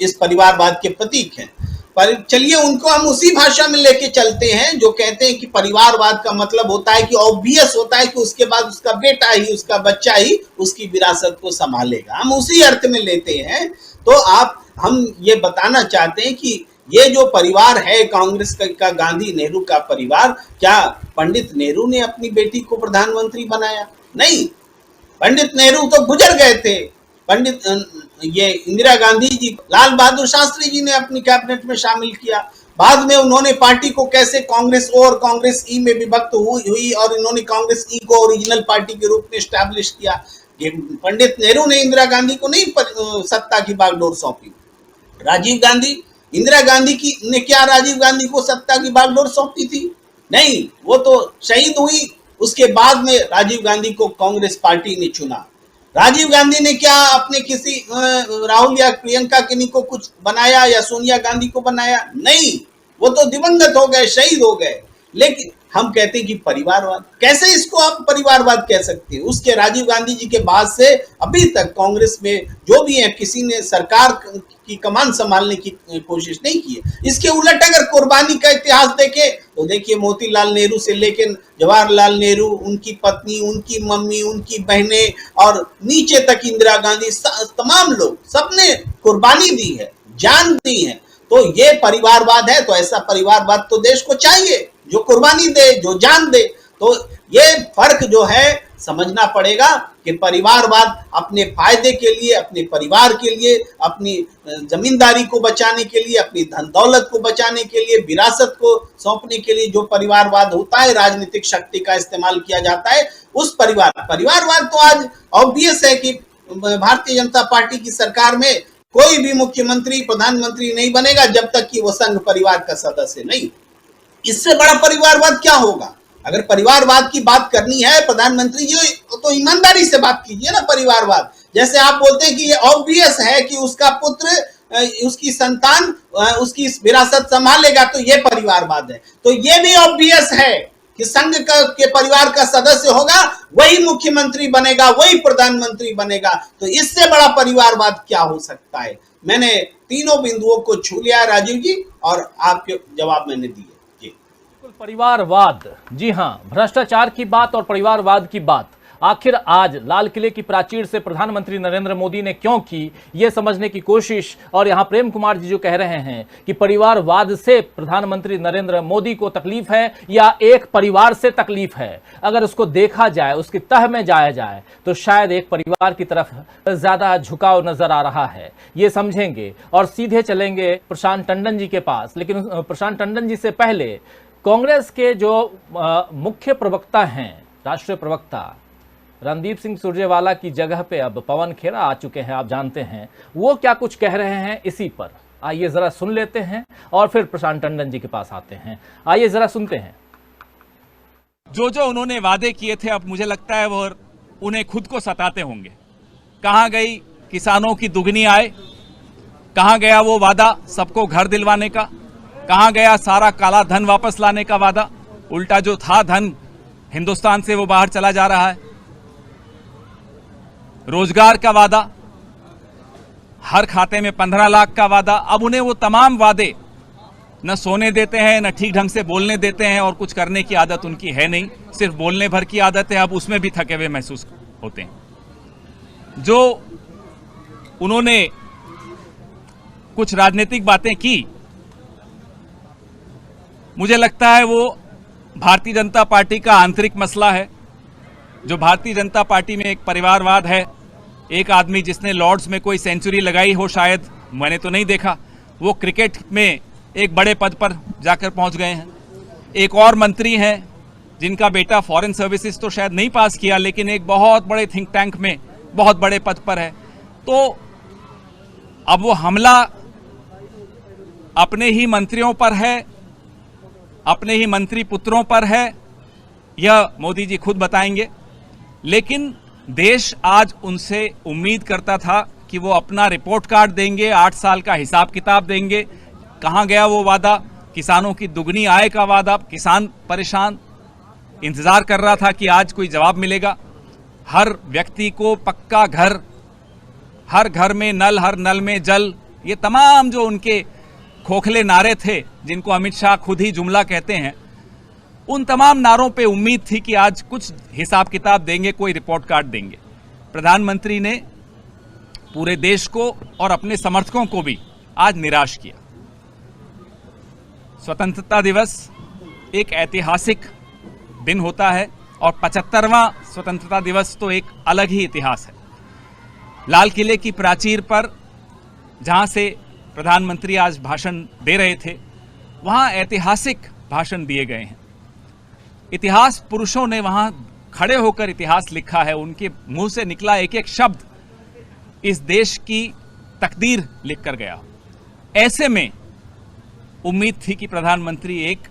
इस परिवारवाद के प्रतीक हैं। पर चलिए उनको हम उसी भाषा में लेके चलते हैं जो कहते हैं कि परिवारवाद का मतलब होता है कि ऑब्वियस होता है कि उसके बाद उसका बेटा ही, उसका बच्चा ही उसकी विरासत को संभालेगा। हम उसी अर्थ में लेते हैं। तो हम ये बताना चाहते हैं कि ये जो परिवार है कांग्रेस का गांधी नेहरू का परिवार, क्या पंडित नेहरू ने अपनी बेटी को प्रधानमंत्री बनाया? नहीं, पंडित नेहरू तो गुजर गए थे। ये इंदिरा गांधी जी, लाल बहादुर शास्त्री जी ने अपनी कैबिनेट में शामिल किया। बाद में उन्होंने पार्टी को कैसे कांग्रेस ओ और कांग्रेस ई में विभक्त हुई और इन्होंने कांग्रेस ई को ओरिजिनल पार्टी के रूप में स्टैब्लिश किया। ये पंडित नेहरू ने इंदिरा गांधी को नहीं सत्ता की बागडोर सौंपी। राजीव गांधी, इंदिरा गांधी ने क्या राजीव गांधी को सत्ता की बागडोर सौंपी थी? नहीं, वो तो शहीद हुई। उसके बाद में राजीव गांधी को कांग्रेस पार्टी ने चुना। राजीव गांधी ने क्या अपने किसी राहुल या प्रियंका किन्हीं को कुछ बनाया या सोनिया गांधी को बनाया? नहीं, वो तो दिवंगत हो गए, शहीद हो गए। लेकिन हम कहते हैं कि परिवारवाद, कैसे इसको आप परिवारवाद कह सकते हैं? उसके राजीव गांधी जी के बाद से अभी तक कांग्रेस में जो भी है किसी ने सरकार की कमान संभालने की कोशिश नहीं की है। इसके उलट अगर कुर्बानी का इतिहास देखें तो देखिए मोतीलाल नेहरू से लेकर जवाहरलाल नेहरू, उनकी पत्नी, उनकी मम्मी, उनकी बहनें और नीचे तक इंदिरा गांधी, तमाम लोग सबने कुर्बानी दी है, जान दी है। तो ये परिवारवाद है। तो ऐसा परिवारवाद तो देश को चाहिए जो कुर्बानी दे, जो जान दे। तो ये फर्क जो है समझना पड़ेगा कि परिवारवाद अपने फायदे के लिए, अपने परिवार के लिए, अपनी जमींदारी को बचाने के लिए, अपनी धन दौलत को बचाने के लिए, विरासत को सौंपने के लिए जो परिवारवाद होता है, राजनीतिक शक्ति का इस्तेमाल किया जाता है, उस परिवारवाद तो आज ऑब्वियस है कि भारतीय जनता पार्टी की सरकार में कोई भी मुख्यमंत्री, प्रधानमंत्री नहीं बनेगा जब तक कि वो संघ परिवार का सदस्य नहीं। इससे बड़ा परिवारवाद क्या होगा? अगर परिवारवाद की बात करनी है प्रधानमंत्री जी, तो ईमानदारी से बात कीजिए ना। परिवारवाद जैसे आप बोलते हैं कि ये ऑब्वियस है कि उसका पुत्र, उसकी संतान उसकी विरासत संभालेगा, तो ये परिवारवाद है। तो ये भी ऑब्वियस है कि संघ के परिवार का सदस्य होगा, वही मुख्यमंत्री बनेगा, वही प्रधानमंत्री बनेगा। तो इससे बड़ा परिवारवाद क्या हो सकता है? मैंने तीनों बिंदुओं को छू लिया राजीव जी, और आपके जवाब मैंने दिए। परिवारवाद, जी हां, भ्रष्टाचार की बात और परिवारवाद की बात आखिर आज लाल किले की प्राचीर से प्रधानमंत्री नरेंद्र मोदी ने क्यों की, यह समझने की कोशिश। और यहां प्रेम कुमार जी जो कह रहे हैं कि परिवारवाद से प्रधानमंत्री नरेंद्र मोदी को तकलीफ है या एक परिवार से तकलीफ है, अगर उसको देखा जाए, उसकी तह में जाया जाए, तो शायद एक परिवार की तरफ ज्यादा झुकाव नजर आ रहा है। ये समझेंगे और सीधे चलेंगे प्रशांत टंडन जी के पास। लेकिन प्रशांत टंडन जी से पहले कांग्रेस के जो मुख्य प्रवक्ता हैं, राष्ट्रीय प्रवक्ता रणदीप सिंह सुरजेवाला की जगह पे अब पवन खेरा आ चुके हैं, आप जानते हैं वो क्या कुछ कह रहे हैं इसी पर। आइए जरा सुन लेते हैं और फिर प्रशांत टंडन जी के पास आते हैं। आइए जरा सुनते हैं। जो जो उन्होंने वादे किए थे, अब मुझे लगता है वो उन्हें खुद को सताते होंगे। कहां गई किसानों की दुगनी आय? कहां गया वो वादा सबको घर दिलवाने का? कहां गया सारा काला धन वापस लाने का वादा? उल्टा जो था धन हिंदुस्तान से वो बाहर चला जा रहा है। रोजगार का वादा, हर खाते में 15 लाख का वादा। अब उन्हें वो तमाम वादे न सोने देते हैं, न ठीक ढंग से बोलने देते हैं, और कुछ करने की आदत उनकी है नहीं, सिर्फ बोलने भर की आदत है। अब उसमें भी थके हुए महसूस होते हैं। जो उन्होंने कुछ राजनीतिक बातें की, मुझे लगता है वो भारतीय जनता पार्टी का आंतरिक मसला है। जो भारतीय जनता पार्टी में एक परिवारवाद है, एक आदमी जिसने लॉर्ड्स में कोई सेंचुरी लगाई हो, शायद मैंने तो नहीं देखा, वो क्रिकेट में एक बड़े पद पर जाकर पहुंच गए हैं। एक और मंत्री हैं जिनका बेटा फॉरेन सर्विसेज तो शायद नहीं पास किया, लेकिन एक बहुत बड़े थिंक टैंक में बहुत बड़े पद पर है। तो अब वो हमला अपने ही मंत्रियों पर है, अपने ही मंत्री पुत्रों पर है, यह मोदी जी खुद बताएंगे। लेकिन देश आज उनसे उम्मीद करता था कि वो अपना रिपोर्ट कार्ड देंगे, 8 साल का हिसाब किताब देंगे। कहां गया वो वादा? किसानों की दुगनी आय का वादा। किसान परेशान, इंतजार कर रहा था कि आज कोई जवाब मिलेगा। हर व्यक्ति को पक्का घर, हर घर में नल, हर नल में जल, ये तमाम जो उनके खोखले नारे थे, जिनको अमित शाह खुद ही जुमला कहते हैं, उन तमाम नारों पे उम्मीद थी कि आज कुछ हिसाब किताब देंगे, कोई रिपोर्ट कार्ड देंगे। प्रधानमंत्री ने पूरे देश को और अपने समर्थकों को भी आज निराश किया। स्वतंत्रता दिवस एक ऐतिहासिक दिन होता है और 75वां स्वतंत्रता दिवस तो एक अलग ही इतिहास है। लाल किले की प्राचीर पर जहां से प्रधानमंत्री आज भाषण दे रहे थे, वहां ऐतिहासिक भाषण दिए गए हैं। इतिहास पुरुषों ने वहां खड़े होकर इतिहास लिखा है। उनके मुंह से निकला एक एक शब्द इस देश की तकदीर लिख कर गया। ऐसे में उम्मीद थी कि प्रधानमंत्री एक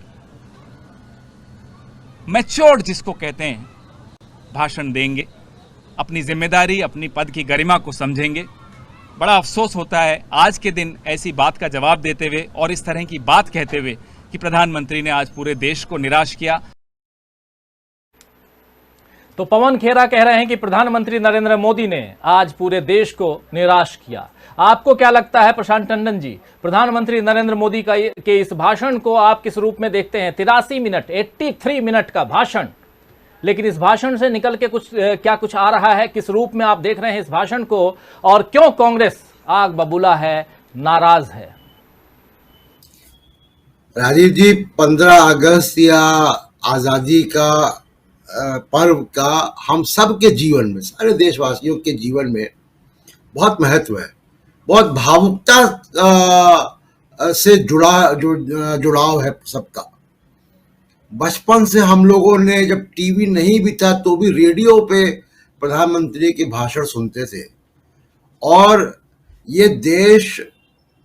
मैच्योर्ड, जिसको कहते हैं, भाषण देंगे, अपनी जिम्मेदारी, अपनी पद की गरिमा को समझेंगे। बड़ा अफसोस होता है आज के दिन ऐसी बात का जवाब देते हुए और इस तरह की बात कहते हुए कि प्रधानमंत्री ने आज पूरे देश को निराश किया। तो पवन खेरा कह रहे हैं कि प्रधानमंत्री नरेंद्र मोदी ने आज पूरे देश को निराश किया। आपको क्या लगता है प्रशांत टंडन जी, प्रधानमंत्री नरेंद्र मोदी के इस भाषण को आप किस रूप में देखते हैं? 83 मिनट, 83 मिनट का भाषण, लेकिन इस भाषण से निकल के कुछ आ रहा है? किस रूप में आप देख रहे हैं इस भाषण को, और क्यों कांग्रेस आग बबूला है, नाराज है? राजीव जी, 15 अगस्त या आज़ादी का पर्व का हम सब के जीवन में, सारे देशवासियों के जीवन में बहुत महत्व है, बहुत भावुकता से जुड़ाव है सबका। बचपन से हम लोगों ने, जब टीवी नहीं भी था तो भी रेडियो पे प्रधानमंत्री के भाषण सुनते थे, और ये देश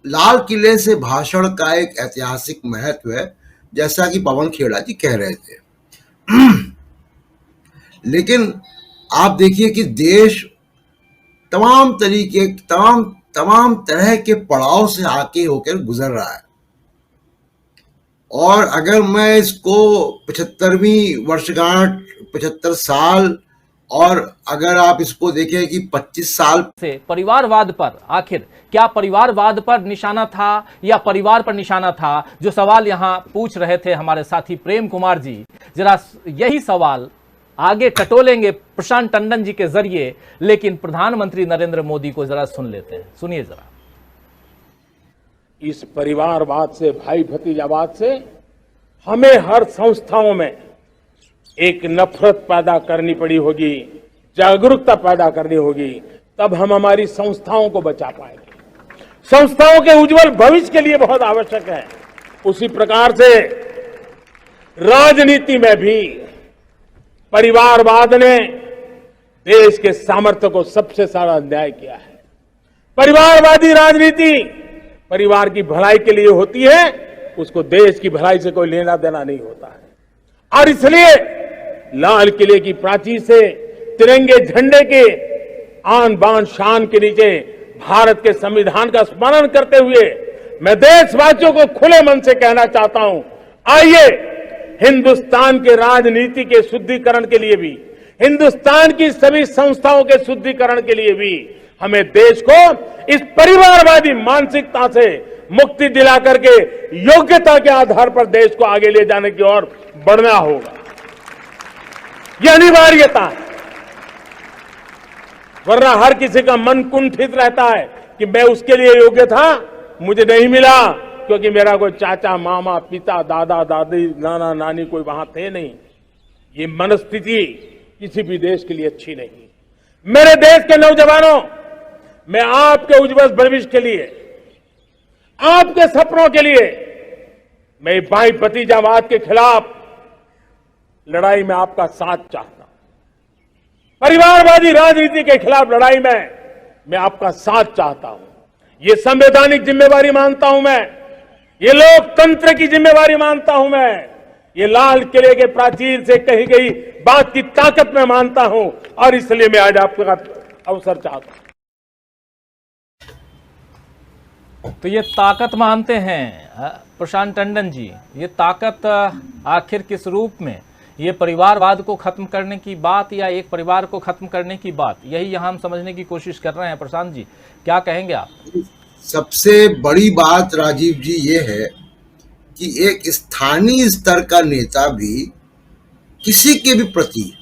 लाल किले से भाषण का एक ऐतिहासिक महत्व है, जैसा कि पवन खेड़ा जी कह रहे थे। लेकिन आप देखिए कि देश तमाम तरह के पड़ाव से आके होकर गुजर रहा है, और अगर मैं इसको 75वीं वर्षगांठ, 75 साल, और अगर आप इसको देखें कि 25 साल से परिवारवाद पर, आखिर क्या परिवारवाद पर निशाना था या परिवार पर निशाना था, जो सवाल यहां पूछ रहे थे हमारे साथी प्रेम कुमार जी, जरा यही सवाल आगे टटोलेंगे प्रशांत टंडन जी के जरिए, लेकिन प्रधानमंत्री नरेंद्र मोदी को जरा सुन लेते हैं। सुनिए जरा। इस परिवारवाद से, भाई भतीजावाद से हमें हर संस्थाओं में एक नफरत पैदा करनी पड़ी होगी, जागरूकता पैदा करनी होगी, तब हम हमारी संस्थाओं को बचा पाएंगे। संस्थाओं के उज्जवल भविष्य के लिए बहुत आवश्यक है। उसी प्रकार से राजनीति में भी परिवारवाद ने देश के सामर्थ्य को सबसे सारा अन्याय किया है। परिवारवादी राजनीति परिवार की भलाई के लिए होती है, उसको देश की भलाई से कोई लेना देना नहीं होता है। और इसलिए लाल किले की प्राचीर से तिरंगे झंडे के आन बान शान के नीचे भारत के संविधान का स्मरण करते हुए मैं देशवासियों को खुले मन से कहना चाहता हूं, आइए हिंदुस्तान के राजनीति के शुद्धिकरण के लिए भी, हिंदुस्तान की सभी संस्थाओं के शुद्धिकरण के लिए भी हमें देश को इस परिवारवादी मानसिकता से मुक्ति दिला करके योग्यता के आधार पर देश को आगे ले जाने की ओर बढ़ना होगा। यह अनिवार्यता है, वरना हर किसी का मन कुंठित रहता है कि मैं उसके लिए योग्य था, मुझे नहीं मिला क्योंकि मेरा कोई चाचा, मामा, पिता, दादा, दादी, नाना, नानी कोई वहां थे नहीं। ये मनस्थिति किसी भी देश के लिए अच्छी नहीं। मेरे देश के नौजवानों, मैं आपके उज्जवल भविष्य के लिए, आपके सपनों के लिए, मैं भाई भतीजावाद के खिलाफ लड़ाई में आपका साथ चाहता हूं। परिवारवादी राजनीति के खिलाफ लड़ाई में मैं आपका साथ चाहता हूं। ये संवैधानिक जिम्मेवारी मानता हूं मैं, ये लोकतंत्र की जिम्मेवारी मानता हूं मैं, ये लाल किले के प्राचीर से कही गई बात की ताकत मैं मानता हूं, और इसलिए मैं आज आपका अवसर चाहता हूं। तो ये ताकत मानते हैं प्रशांत टंडन जी, ये ताकत आखिर किस रूप में? ये परिवारवाद को खत्म करने की बात या एक परिवार को खत्म करने की बात, यही यहाँ हम समझने की कोशिश कर रहे हैं। प्रशांत जी, क्या कहेंगे आप? सबसे बड़ी बात राजीव जी ये है कि एक स्थानीय स्तर का नेता भी किसी के भी प्रति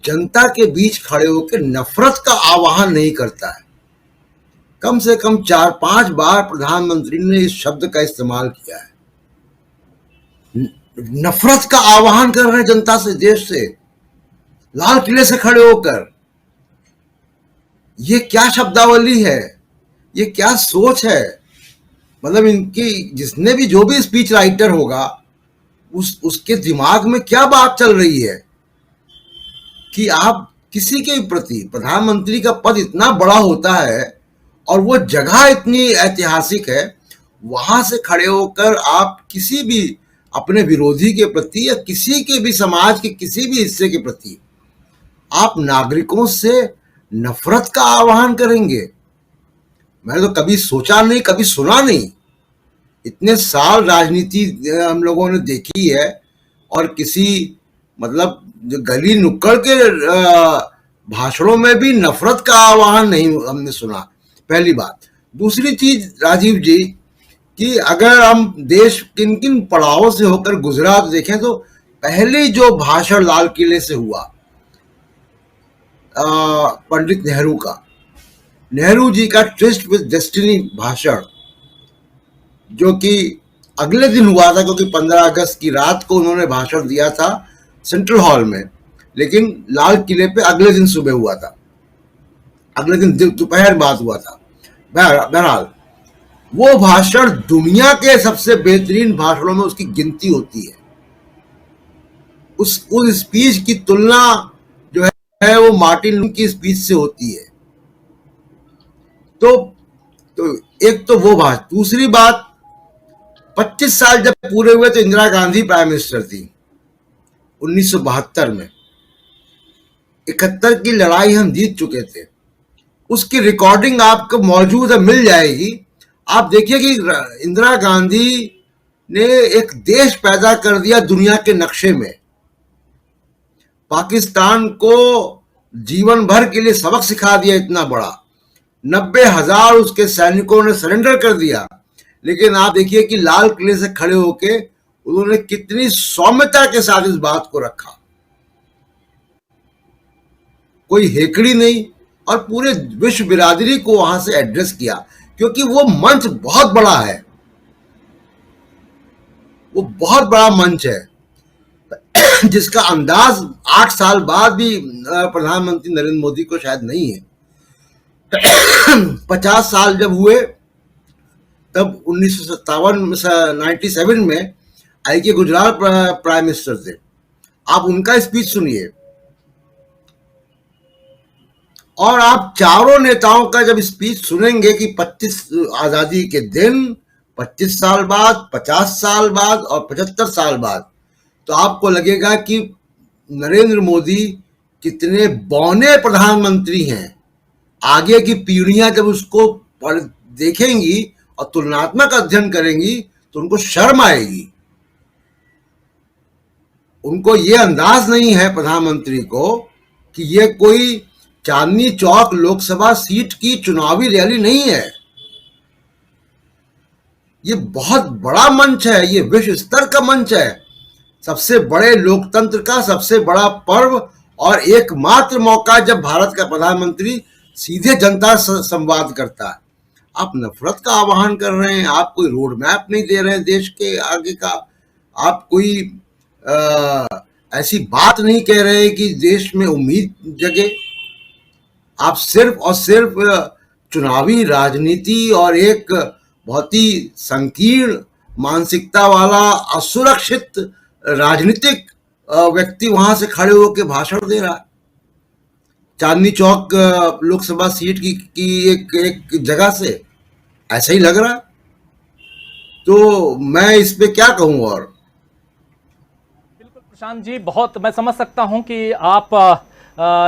जनता के बीच खड़े होकर नफरत का आह्वान नहीं करता है। कम से कम 4-5 बार प्रधानमंत्री ने इस शब्द का इस्तेमाल किया है। नफरत का आह्वान कर रहे हैं जनता से, देश से, लाल किले से खड़े होकर। ये क्या शब्दावली है, ये क्या सोच है? मतलब इनकी, जिसने भी, जो भी स्पीच राइटर होगा, उसके दिमाग में क्या बात चल रही है कि आप किसी के प्रति, प्रधानमंत्री का पद इतना बड़ा होता है और वो जगह इतनी ऐतिहासिक है, वहां से खड़े होकर आप किसी भी अपने विरोधी के प्रति या किसी के भी समाज के किसी भी हिस्से के प्रति आप नागरिकों से नफरत का आह्वान करेंगे? मैंने तो कभी सोचा नहीं, कभी सुना नहीं। इतने साल राजनीति हम लोगों ने देखी है, और किसी, मतलब जो गली नुक्कड़ के भाषणों में भी नफरत का आह्वान नहीं हमने सुना, पहली बात। दूसरी चीज राजीव जी, कि अगर हम देश किन किन पड़ावों से होकर गुजरा तो देखें, तो पहले जो भाषण लाल किले से हुआ पंडित नेहरू का, नेहरू जी का ट्विस्ट विद डेस्टिनी भाषण, जो कि अगले दिन हुआ था, क्योंकि 15 अगस्त की रात को उन्होंने भाषण दिया था सेंट्रल हॉल में, लेकिन लाल किले पे अगले दिन सुबह हुआ था, अगले दिन दोपहर बाद हुआ था। बहरहाल वो भाषण दुनिया के सबसे बेहतरीन भाषणों में उसकी गिनती होती है। उस स्पीच की तुलना जो है वो मार्टिन लूथर की स्पीच से होती है। तो एक तो वो बात। दूसरी बात, 25 साल जब पूरे हुए तो इंदिरा गांधी प्राइम मिनिस्टर थी 1972 में। 71 की लड़ाई हम जीत चुके थे, उसकी रिकॉर्डिंग आपको मौजूद है, मिल जाएगी। आप देखिए कि इंदिरा गांधी ने एक देश पैदा कर दिया दुनिया के नक्शे में। पाकिस्तान को जीवन भर के लिए सबक सिखा दिया इतना बड़ा। 90,000 उसके सैनिकों ने सरेंडर कर दिया, लेकिन आप देखिए कि लाल किले से खड़े होके उन्होंने कितनी सौम्यता के साथ इस बात को रखा, कोई हेकड़ी नहीं, और पूरे विश्व बिरादरी को वहां से एड्रेस किया, क्योंकि वो मंच बहुत बड़ा है, वो बहुत बड़ा मंच है जिसका अंदाज 8 साल बाद भी प्रधानमंत्री नरेंद्र मोदी को शायद नहीं है। 50 साल जब हुए तब 1997 में आई के गुजराल प्राइम मिनिस्टर थे। आप उनका स्पीच सुनिए, और आप चारों नेताओं का जब स्पीच सुनेंगे कि 25 आजादी के दिन, 25 साल बाद, 50 साल बाद और 75 साल बाद, तो आपको लगेगा कि नरेंद्र मोदी कितने बौने प्रधानमंत्री हैं। आगे की पीढ़ियां जब उसको देखेंगी और तुलनात्मक अध्ययन करेंगी तो उनको शर्म आएगी। उनको ये अंदाज नहीं है प्रधानमंत्री को कि ये कोई चांदनी चौक लोकसभा सीट की चुनावी रैली नहीं है, ये बहुत बड़ा मंच है, ये विश्व स्तर का मंच है, सबसे बड़े लोकतंत्र का सबसे बड़ा पर्व और एकमात्र मौका जब भारत का प्रधानमंत्री सीधे जनता से संवाद करता है। आप नफरत का आह्वान कर रहे हैं, आप कोई रोड मैप नहीं दे रहे हैं देश के आगे का, आप कोई ऐसी बात नहीं कह रहे हैं कि देश में उम्मीद जगे। आप सिर्फ और सिर्फ चुनावी राजनीति और एक बहुत ही संकीर्ण मानसिकता वाला असुरक्षित राजनीतिक व्यक्ति वहां से खड़े होकर भाषण दे रहा है चांदनी चौक लोकसभा सीट की एक जगह से, ऐसा ही लग रहा है। तो मैं इस पे क्या कहूं। और बिल्कुल प्रशांत जी, बहुत मैं समझ सकता हूं कि आप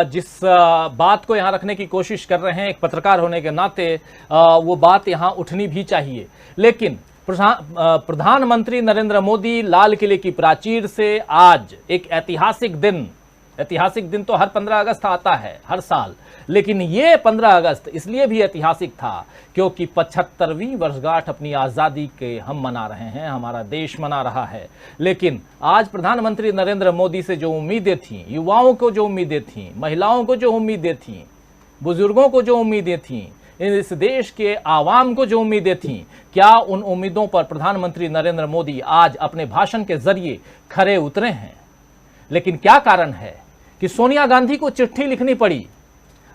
जिस बात को यहाँ रखने की कोशिश कर रहे हैं, एक पत्रकार होने के नाते वो बात यहाँ उठनी भी चाहिए। लेकिन प्रधानमंत्री नरेंद्र मोदी लाल किले की प्राचीर से आज एक ऐतिहासिक दिन तो हर 15 अगस्त आता है हर साल, लेकिन ये 15 अगस्त इसलिए भी ऐतिहासिक था क्योंकि 75वीं वर्षगांठ अपनी आज़ादी के हम मना रहे हैं, हमारा देश मना रहा है। लेकिन आज प्रधानमंत्री नरेंद्र मोदी से जो उम्मीदें थीं, युवाओं को जो उम्मीदें थीं, महिलाओं को जो उम्मीदें थीं, बुजुर्गों को जो उम्मीदें थीं, इस देश के आवाम को जो उम्मीदें थीं, क्या उन उम्मीदों पर प्रधानमंत्री नरेंद्र मोदी आज अपने भाषण के जरिए खरे उतरे हैं? लेकिन क्या कारण है कि सोनिया गांधी को चिट्ठी लिखनी पड़ी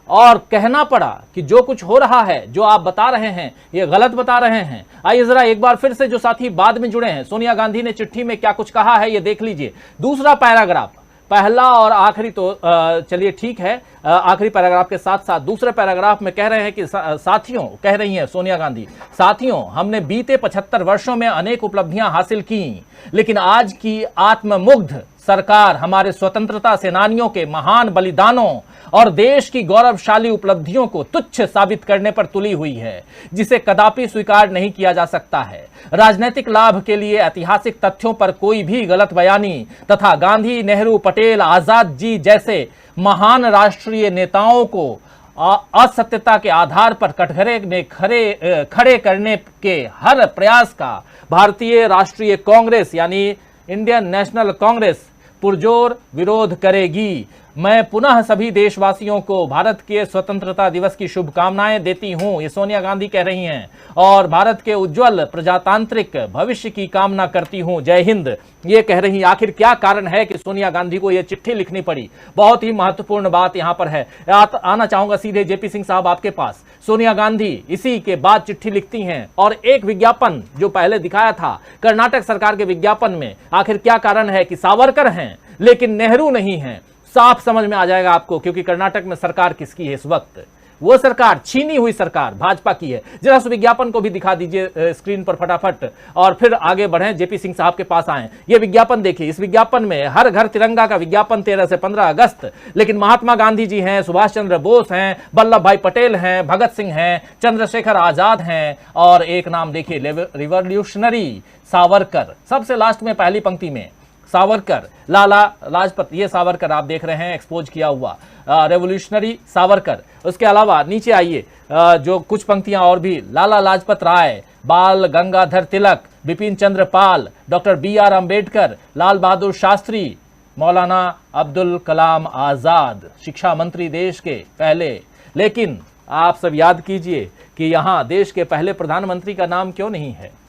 और कहना पड़ा कि जो कुछ हो रहा है, जो आप बता रहे हैं, ये गलत बता रहे हैं। आइए जरा एक बार फिर से जो साथी बाद में जुड़े हैं, सोनिया गांधी ने चिट्ठी में क्या कुछ कहा है ये देख लीजिए। दूसरा पैराग्राफ, पहला और आखिरी तो चलिए ठीक है, आखिरी पैराग्राफ के साथ साथ दूसरे पैराग्राफ में कह रहे हैं कि साथियों, कह रही हैं सोनिया गांधी, साथियों हमने बीते 75 वर्षों में अनेक उपलब्धियां हासिल की, लेकिन आज की आत्ममुग्ध सरकार हमारे स्वतंत्रता सेनानियों के महान बलिदानों और देश की गौरवशाली उपलब्धियों को तुच्छ साबित करने पर तुली हुई है, जिसे कदापि स्वीकार नहीं किया जा सकता है। राजनीतिक लाभ के लिए ऐतिहासिक तथ्यों पर कोई भी गलत बयानी तथा गांधी, नेहरू, पटेल, आजाद जी जैसे महान राष्ट्रीय नेताओं को असत्यता के आधार पर कटघरे में खड़े करने के हर प्रयास का भारतीय राष्ट्रीय कांग्रेस यानी इंडियन नेशनल कांग्रेस पुरजोर विरोध करेगी। मैं पुनः सभी देशवासियों को भारत के स्वतंत्रता दिवस की शुभकामनाएं देती हूं, ये सोनिया गांधी कह रही हैं, और भारत के उज्जवल प्रजातांत्रिक भविष्य की कामना करती हूं, जय हिंद, ये कह रही। आखिर क्या कारण है कि सोनिया गांधी को यह चिट्ठी लिखनी पड़ी? बहुत ही महत्वपूर्ण बात यहां पर है। आना चाहूंगा सीधे जेपी सिंह साहब आपके पास। सोनिया गांधी इसी के बाद चिट्ठी लिखती हैं, और एक विज्ञापन जो पहले दिखाया था कर्नाटक सरकार के विज्ञापन में, आखिर क्या कारण है कि सावरकर हैं लेकिन नेहरू नहीं हैं? साफ समझ में आ जाएगा आपको, क्योंकि कर्नाटक में सरकार किसकी है इस वक्त? वो सरकार, छीनी हुई सरकार भाजपा की है। जरा उस विज्ञापन को भी दिखा दीजिए स्क्रीन पर फटाफट, और फिर आगे बढ़ें, जेपी सिंह साहब के पास आए। ये विज्ञापन देखिए, इस विज्ञापन में हर घर तिरंगा का विज्ञापन 13 से 15 अगस्त, लेकिन महात्मा गांधी जी हैं, सुभाष चंद्र बोस हैं, वल्लभ भाई पटेल हैं, भगत सिंह हैं, चंद्रशेखर आजाद हैं, और एक नाम देखिए रिवॉल्यूशनरी सावरकर, सबसे लास्ट में पहली पंक्ति में सावरकर, लाला लाजपत, ये सावरकर आप देख रहे हैं एक्सपोज किया हुआ, रेवोल्यूशनरी सावरकर। उसके अलावा नीचे आइए, जो कुछ पंक्तियां और भी, लाला लाजपत राय, बाल गंगाधर तिलक, बिपिन चंद्र पाल, डॉक्टर BR अंबेडकर, लाल बहादुर शास्त्री, मौलाना अब्दुल कलाम आजाद, शिक्षा मंत्री देश के पहले। लेकिन आप सब याद कीजिए कि यहां देश के पहले प्रधानमंत्री का नाम क्यों नहीं है?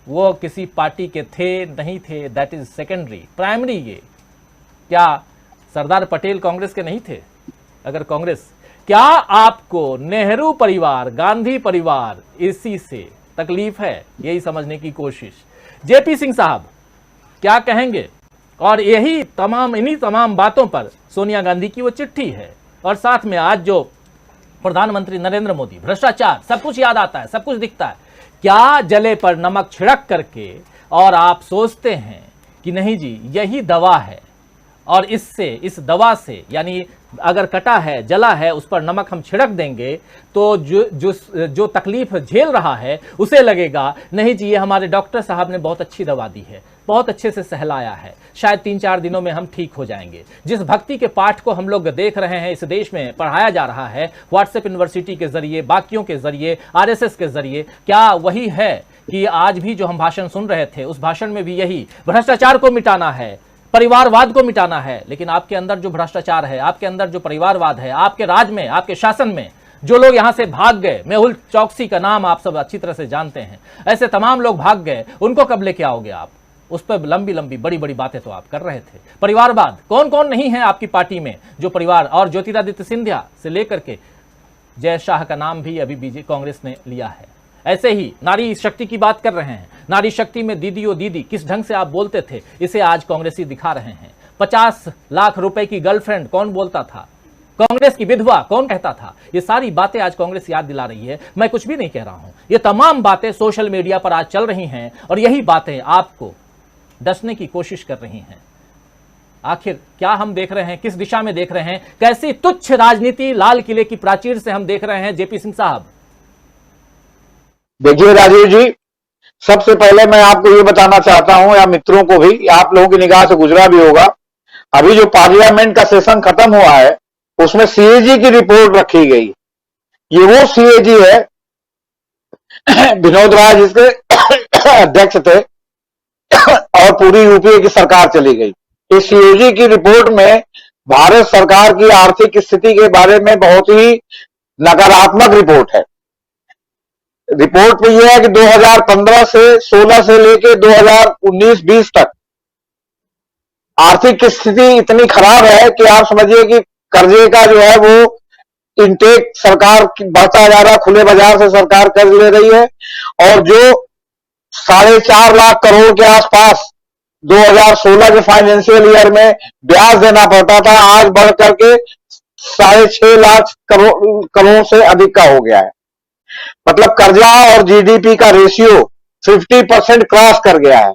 वो किसी पार्टी के थे नहीं थे, दैट इज सेकेंडरी। प्राइमरी ये, क्या सरदार पटेल कांग्रेस के नहीं थे? अगर कांग्रेस, क्या आपको नेहरू परिवार, गांधी परिवार, इसी से तकलीफ है? यही समझने की कोशिश। जेपी सिंह साहब क्या कहेंगे? और यही तमाम, इन्हीं तमाम बातों पर सोनिया गांधी की वो चिट्ठी है, और साथ में आज जो प्रधानमंत्री नरेंद्र मोदी, भ्रष्टाचार, सब कुछ याद आता है, सब कुछ दिखता है। क्या जले पर नमक छिड़क करके, और आप सोचते हैं कि नहीं जी यही दवा है, और इससे, इस दवा से, यानी अगर कटा है, जला है, उस पर नमक हम छिड़क देंगे तो जो तकलीफ झेल रहा है उसे लगेगा नहीं जी ये हमारे डॉक्टर साहब ने बहुत अच्छी दवा दी है, बहुत अच्छे से सहलाया है, शायद 3-4 दिनों में हम ठीक हो जाएंगे। जिस भक्ति के पाठ को हम लोग देख रहे हैं, इस देश में पढ़ाया जा रहा है व्हाट्सएप यूनिवर्सिटी के जरिए, बाकियों के जरिए, RSS के जरिए, क्या वही है कि आज भी जो हम भाषण सुन रहे थे उस भाषण में भी यही भ्रष्टाचार को मिटाना है, परिवारवाद को मिटाना है? लेकिन आपके अंदर जो भ्रष्टाचार है, आपके अंदर जो परिवारवाद है, आपके राज में, आपके शासन में जो लोग यहां से भाग गए, मेहुल चौकसी का नाम आप सब अच्छी तरह से जानते हैं, ऐसे तमाम लोग भाग गए, उनको कब लेके आओगे आप? उस पर लंबी लंबी बड़ी बड़ी बातें तो आप कर रहे थे। परिवारवाद, कौन कौन नहीं है आपकी पार्टी में जो परिवार, और ज्योतिरादित्य सिंधिया से लेकर के जय शाह का नाम भी अभी कांग्रेस ने लिया है। ऐसे ही नारी शक्ति की बात कर रहे हैं, नारी शक्ति में दीदी ओ दीदी किस ढंग से आप बोलते थे, इसे आज कांग्रेसी दिखा रहे हैं। 50 लाख रुपए की गर्लफ्रेंड कौन बोलता था? कांग्रेस की विधवा कौन कहता था? ये सारी बातें आज कांग्रेस याद दिला रही है। मैं कुछ भी नहीं कह रहा हूं, ये तमाम बातें सोशल मीडिया पर आज चल रही हैं, और यही बातें आपको डसने की कोशिश कर रही हैं। आखिर क्या हम देख रहे हैं, किस दिशा में देख रहे हैं, कैसी तुच्छ राजनीति लाल किले की प्राचीर से हम देख रहे हैं? जेपी सिंह साहब देखिए राजीव जी, सबसे पहले मैं आपको ये बताना चाहता हूं, या मित्रों को भी, आप लोगों की निगाह से गुजरा भी होगा, अभी जो पार्लियामेंट का सेशन खत्म हुआ है उसमें CAG की रिपोर्ट रखी गई। ये वो CAG है विनोद राय जिसके अध्यक्ष थे, और पूरी यूपीए की सरकार चली गई। इस CAG की रिपोर्ट में भारत सरकार की आर्थिक स्थिति के बारे में बहुत ही नकारात्मक रिपोर्ट है। रिपोर्ट में यह है कि 2015 से 16 से लेकर 2019-20 तक आर्थिक स्थिति इतनी खराब है कि आप समझिए कि कर्जे का जो है वो इनटेक सरकार बढ़ता जा रहा है, खुले बाजार से सरकार कर्ज ले रही है, और जो 4.5 लाख करोड़ के आसपास 2016 के फाइनेंशियल ईयर में ब्याज देना पड़ता था, आज बढ़ करके 6.5 लाख करोड़ से अधिक का हो गया है। मतलब कर्जा और GDP का रेशियो 50% क्रॉस कर गया है।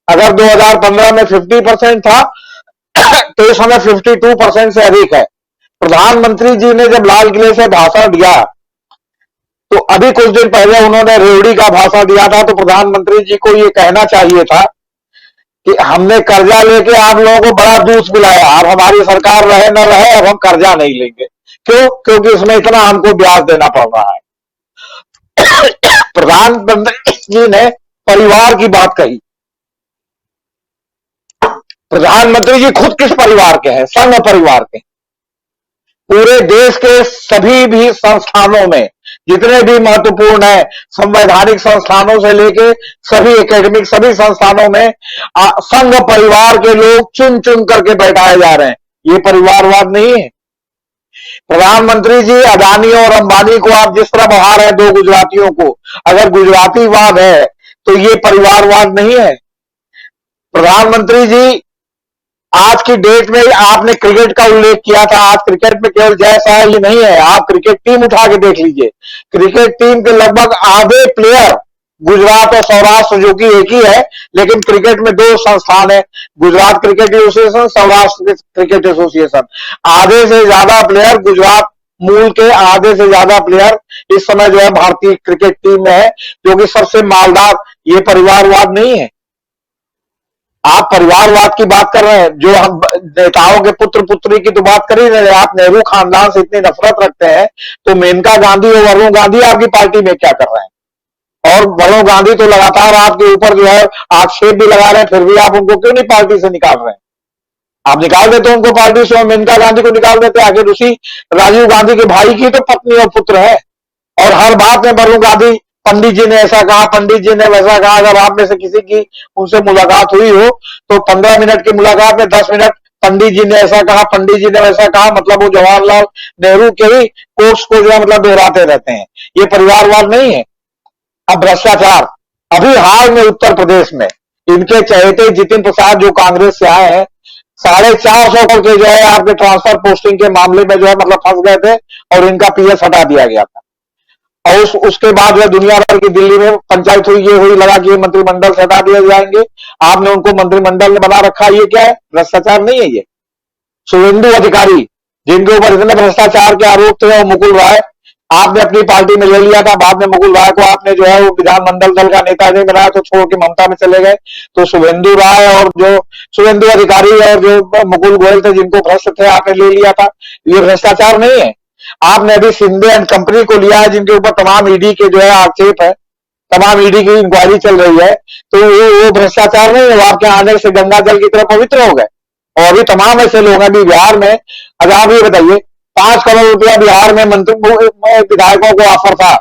अगर 2015 में 50% था तो इस समय 52% से अधिक है। प्रधानमंत्री जी ने जब लाल किले से भाषण दिया, तो अभी कुछ दिन पहले उन्होंने रेवड़ी का भाषण दिया था, तो प्रधानमंत्री जी को यह कहना चाहिए था कि हमने कर्जा लेके आप लोगों को बड़ा दूध पिलाया, अब हमारी सरकार रहे न रहे, अब हम कर्जा नहीं लेंगे। क्यों? क्योंकि इसमें इतना हमको ब्याज देना पड़ रहा है। प्रधानमंत्री जी ने परिवार की बात कही। प्रधानमंत्री जी खुद किस परिवार के हैं? संघ परिवार के। पूरे देश के सभी भी संस्थानों में जितने भी महत्वपूर्ण है, संवैधानिक संस्थानों से लेके सभी एकेडमिक सभी संस्थानों में संघ परिवार के लोग चुन चुन करके बैठाए जा रहे हैं। ये परिवारवाद नहीं है। प्रधानमंत्री जी अदानी और अंबानी को आप जिस तरह बहा रहे हैं, दो गुजरातियों को, अगर गुजरातीवाद है तो ये परिवारवाद नहीं है। प्रधानमंत्री जी आज की डेट में आपने क्रिकेट का उल्लेख किया था। आज क्रिकेट में केवल जय शाह ही नहीं है, आप क्रिकेट टीम उठा के देख लीजिए। क्रिकेट टीम के लगभग आधे प्लेयर गुजरात और सौराष्ट्र जो कि एक ही है, लेकिन क्रिकेट में दो संस्थान है, Gujarat cricket association, Saurashtra cricket association. आधे से ज्यादा प्लेयर गुजरात मूल के, आधे से ज्यादा प्लेयर इस समय जो है भारतीय क्रिकेट टीम में है, जो कि सबसे मालदार। ये परिवारवाद नहीं है। आप परिवारवाद की बात कर रहे हैं, जो हम नेताओं के पुत्र पुत्री की तो बात कर ही नहीं रहे। आप नेहरू खानदान से इतनी नफरत रखते हैं, तो मेनका गांधी और वरुण गांधी आपकी पार्टी में क्या कर रहे हैं? और वरुण गांधी तो लगातार आपके ऊपर जो है आक्षेप भी लगा रहे हैं, फिर भी आप उनको क्यों नहीं पार्टी से निकाल रहे हैं? आप निकाल देते उनको पार्टी से और मेनका गांधी को निकाल देते। आखिर उसी राजीव गांधी के भाई की तो पत्नी और पुत्र है, और हर बात में वरुण गांधी पंडित जी ने ऐसा कहा, पंडित जी ने वैसा कहा। अगर आप में से किसी की उनसे मुलाकात हुई हो तो 15 मिनट की मुलाकात में 10 मिनट पंडित जी ने ऐसा कहा, पंडित जी ने वैसा कहा, मतलब वो जवाहरलाल नेहरू के ही कोर्स को जो है मतलब दोहराते रहते हैं। ये परिवारवाद नहीं है। अब भ्रष्टाचार, अभी हाल में उत्तर प्रदेश में इनके चहेते जितिन प्रसाद जो कांग्रेस से आए हैं, 450 करोड़ के जो है आपके ट्रांसफर पोस्टिंग के मामले में जो है मतलब फंस गए थे और इनका पीएस हटा दिया गया था। और उसके बाद जो दुनिया भर की दिल्ली में पंचायत हुई, ये हुई, लगा कि ये मंत्रिमंडल से हटा दिए जाएंगे। आपने उनको मंत्रिमंडल में बना रखा। ये क्या है? भ्रष्टाचार नहीं है। ये शुभेंदु अधिकारी जिनके ऊपर इतने भ्रष्टाचार के आरोप थे, और मुकुल राय आपने अपनी पार्टी में ले लिया था। बाद में मुकुल राय को आपने जो है वो विधानमंडल दल का नेता नहीं बनाया, तो छोड़ के ममता में चले गए। तो शुभेंदु राय और जो शुभेंदु अधिकारी और जो मुकुल गोयल थे जिनको भ्रष्ट थे, आपने ले लिया था। ये भ्रष्टाचार नहीं है। आपने अभी शिंदे एंड कंपनी को लिया है, जिनके ऊपर तमाम ईडी के जो है आक्षेप है, तमाम ईडी की इंक्वायरी चल रही है। तो वो भ्रष्टाचार नहीं है। वो आपके आने से गंगा जल की तरह पवित्र हो गए। और अभी तमाम ऐसे लोग हैं। अभी बिहार में, अब आप ये बताइए, 5 करोड़ रुपया बिहार में मंत्री विधायकों को ऑफर था,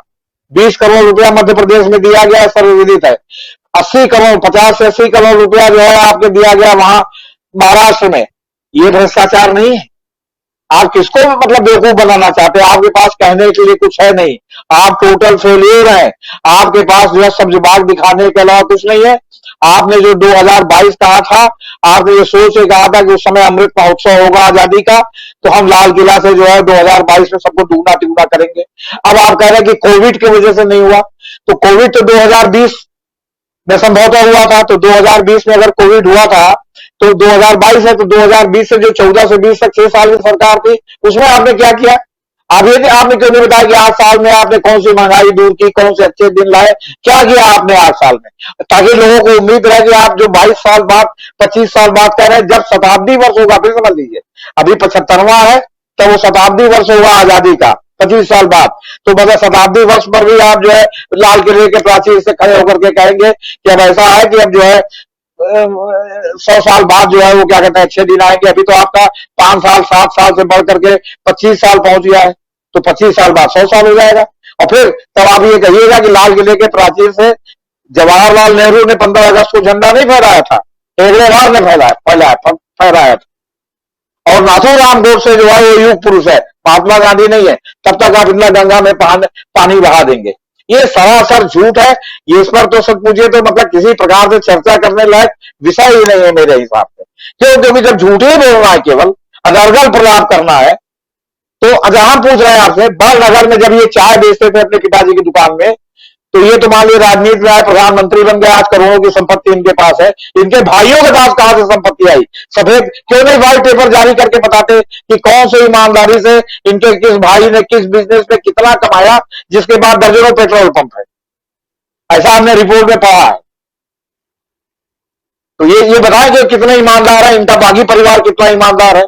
20 करोड़ रुपया मध्य प्रदेश में दिया गया, सर्वविदित है। 80 करोड़ 50 से 80 करोड़ रुपया जो है आपको दिया गया वहां महाराष्ट्र में। ये भ्रष्टाचार नहीं है। आप किसको मतलब बेवकूफ बनाना चाहते हैं? आपके पास कहने के लिए कुछ है नहीं। आप टोटल फेलियर हैं। आपके पास जो है सब्जबाग दिखाने के अलावा कुछ नहीं है। आपने जो 2022 कहा था, आपने ये सोच के कहा था कि उस समय अमृत महोत्सव होगा आजादी का, तो हम लाल किला से जो है 2022 में सबको दुगना तिगुना करेंगे। अब आप कह रहे हैं कि कोविड की वजह से नहीं हुआ, तो कोविड तो 2020 में संभवतः हुआ था। तो 2020 में अगर कोविड हुआ था तो 2022 है, तो 2020 से जो 14 से 20 तक 6 साल की सरकार थी, उसमें आपने क्या किया? आपने क्यों नहीं बताया कि 8 साल में आपने कौन सी महंगाई दूर की, कौन से अच्छे दिन लाए, क्या किया आपने 8 साल में? ताकि लोगों को उम्मीद रहे कि आप जो 22 साल बाद 25 साल बाद कह रहे हैं, जब शताब्दी वर्ष होगा, फिर समझ लीजिए अभी 75वां है, तो वो शताब्दी वर्ष होगा आजादी का 25 साल बाद। तो मतलब शताब्दी वर्ष पर भी आप जो है लाल किले के प्राचीर से खड़े होकर के कहेंगे कि अब ऐसा है कि अब जो है 100 साल बाद जो है वो क्या कहते हैं अच्छे दिन आएंगे। अभी तो आपका 5 साल 7 साल से बढ़ करके 25 साल पहुंच गया है, तो 25 साल बाद 100 साल हो जाएगा। और फिर तब आप ये कहिएगा कि लाल किले के प्राचीर से जवाहरलाल नेहरू ने 15 अगस्त को झंडा नहीं फहराया था, हेगड़ेवार ने फहराया था। और नाथूराम गोडसे जो है वो युग पुरुष है, महात्मा गांधी नहीं है। तब तक आप इंदिरा गंगा में पानी बहा देंगे। ये सरासर झूठ है। ये इस पर तो सब पूछे तो मतलब किसी प्रकार से चर्चा करने लायक विषय ही नहीं है मेरे हिसाब से। क्यों? क्योंकि जब झूठे ही बोलना है, केवल अनर्गल प्रलाप करना है, तो हम पूछ रहे हैं आपसे, बड़नगर में जब ये चाय बेचते थे अपने पिताजी की दुकान में, तो ये तो मान लीजिए राजनीति में आए, प्रधानमंत्री बन गए, आज करोड़ों की संपत्ति इनके पास है। इनके भाइयों के पास कहां से संपत्ति आई? सफेद क्यों नहीं व्हाइट पेपर जारी करके बताते कि कौन सी ईमानदारी से इनके किस भाई ने किस बिजनेस में कितना कमाया, जिसके बाद दर्जनों पेट्रोल पंप है। ऐसा हमने रिपोर्ट में पढ़ा है। तो ये बताएं कि कितने ईमानदार है, इनका बागी परिवार कितना ईमानदार है,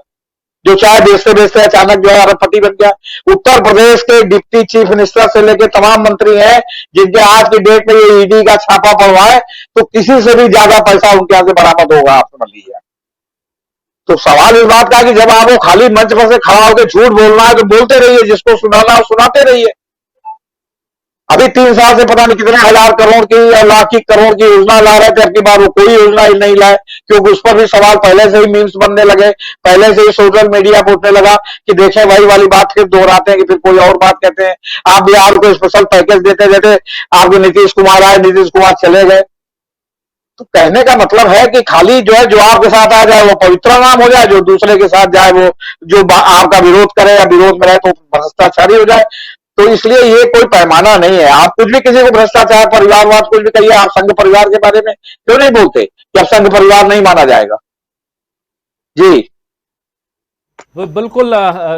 जो चाय बेचते बेचते अचानक जो है अरबपति बन गया। उत्तर प्रदेश के डिप्टी चीफ मिनिस्टर से लेकर तमाम मंत्री हैं जिनके आज की डेट में ये ईडी का छापा पड़वा है, तो किसी से भी ज्यादा पैसा उनके यहां से बरामद होगा, आप समझ लीजिए। तो सवाल इस बात का है कि जब आपको खाली मंच पर से खड़ा होकर झूठ बोलना है तो बोलते रहिए, जिसको सुनाना है सुनाते रहिए। अभी 3 साल से पता नहीं कितने हजार करोड़ की या लाख की करोड़ की योजना ला रहे थे, अब की बार वो कोई योजना ही नहीं लाए, क्योंकि उस पर भी सवाल पहले से ही मीम्स बनने लगे, पहले से ही सोशल मीडिया पर उठने लगा कि देखें वही वाली बात फिर दोहराते हैं कि फिर कोई और बात कहते हैं। आप बिहार को स्पेशल पैकेज देते देते आपके नीतीश कुमार आए, नीतीश कुमार चले गए। तो कहने का मतलब है कि खाली जो है जो आपके साथ आ जाए वो पवित्र नाम हो जाए, जो दूसरे के साथ जाए वो जो आपका विरोध करे या विरोध में रहे तो भ्रष्टाचारी हो जाए। तो इसलिए ये कोई पैमाना नहीं है। आप कुछ भी किसी को भ्रष्टाचार, परिवारवाद कुछ भी कहिए, आप संघ परिवार के बारे में क्यों नहीं बोलते कि अब संघ परिवार नहीं माना जाएगा? जी वो बिल्कुल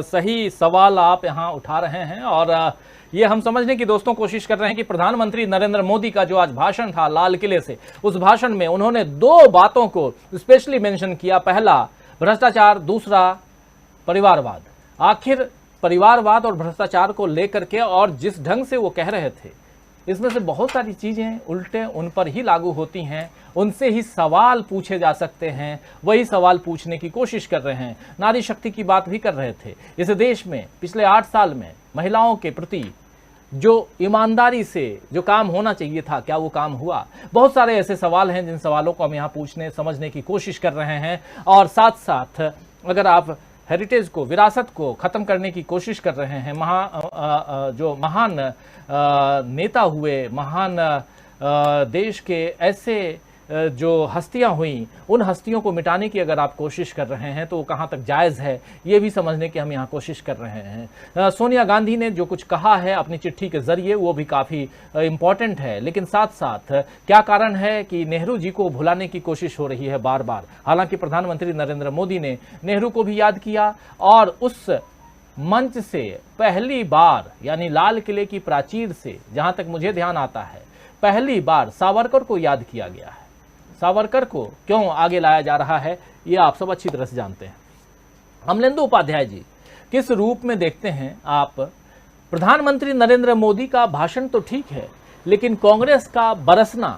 सही सवाल आप यहाँ उठा रहे हैं और ये हम समझने की दोस्तों कोशिश कर रहे हैं कि प्रधानमंत्री नरेंद्र मोदी का जो आज भाषण था लाल किले से, उस भाषण में उन्होंने 2 बातों को स्पेशली मेंशन किया। पहला भ्रष्टाचार, दूसरा परिवारवाद। आखिर परिवारवाद और भ्रष्टाचार को लेकर के और जिस ढंग से वो कह रहे थे, इसमें से बहुत सारी चीज़ें उल्टे उन पर ही लागू होती हैं, उनसे ही सवाल पूछे जा सकते हैं, वही सवाल पूछने की कोशिश कर रहे हैं। नारी शक्ति की बात भी कर रहे थे। इस देश में पिछले 8 साल में महिलाओं के प्रति जो ईमानदारी से जो काम होना चाहिए था, क्या वो काम हुआ? बहुत सारे ऐसे सवाल हैं जिन सवालों को हम यहाँ पूछने समझने की कोशिश कर रहे हैं। और साथ साथ अगर आप हेरिटेज को, विरासत को ख़त्म करने की कोशिश कर रहे हैं, जो महान नेता हुए, महान देश के ऐसे जो हस्तियां हुई, उन हस्तियों को मिटाने की अगर आप कोशिश कर रहे हैं तो वो कहाँ तक जायज़ है, ये भी समझने की हम यहाँ कोशिश कर रहे हैं। सोनिया गांधी ने जो कुछ कहा है अपनी चिट्ठी के ज़रिए वो भी काफ़ी इम्पॉर्टेंट है, लेकिन साथ साथ क्या कारण है कि नेहरू जी को भुलाने की कोशिश हो रही है बार बार। हालांकि प्रधानमंत्री नरेंद्र मोदी ने नेहरू को भी याद किया और उस मंच से पहली बार, यानी लाल किले की प्राचीर से जहाँ तक मुझे ध्यान आता है, पहली बार सावरकर को याद किया गया है। सावरकर को क्यों आगे लाया जा रहा है ये आप सब अच्छी तरह से जानते हैं। अमलेंदु उपाध्याय जी, किस रूप में देखते हैं आप प्रधानमंत्री नरेंद्र मोदी का भाषण? तो ठीक है, लेकिन कांग्रेस का बरसना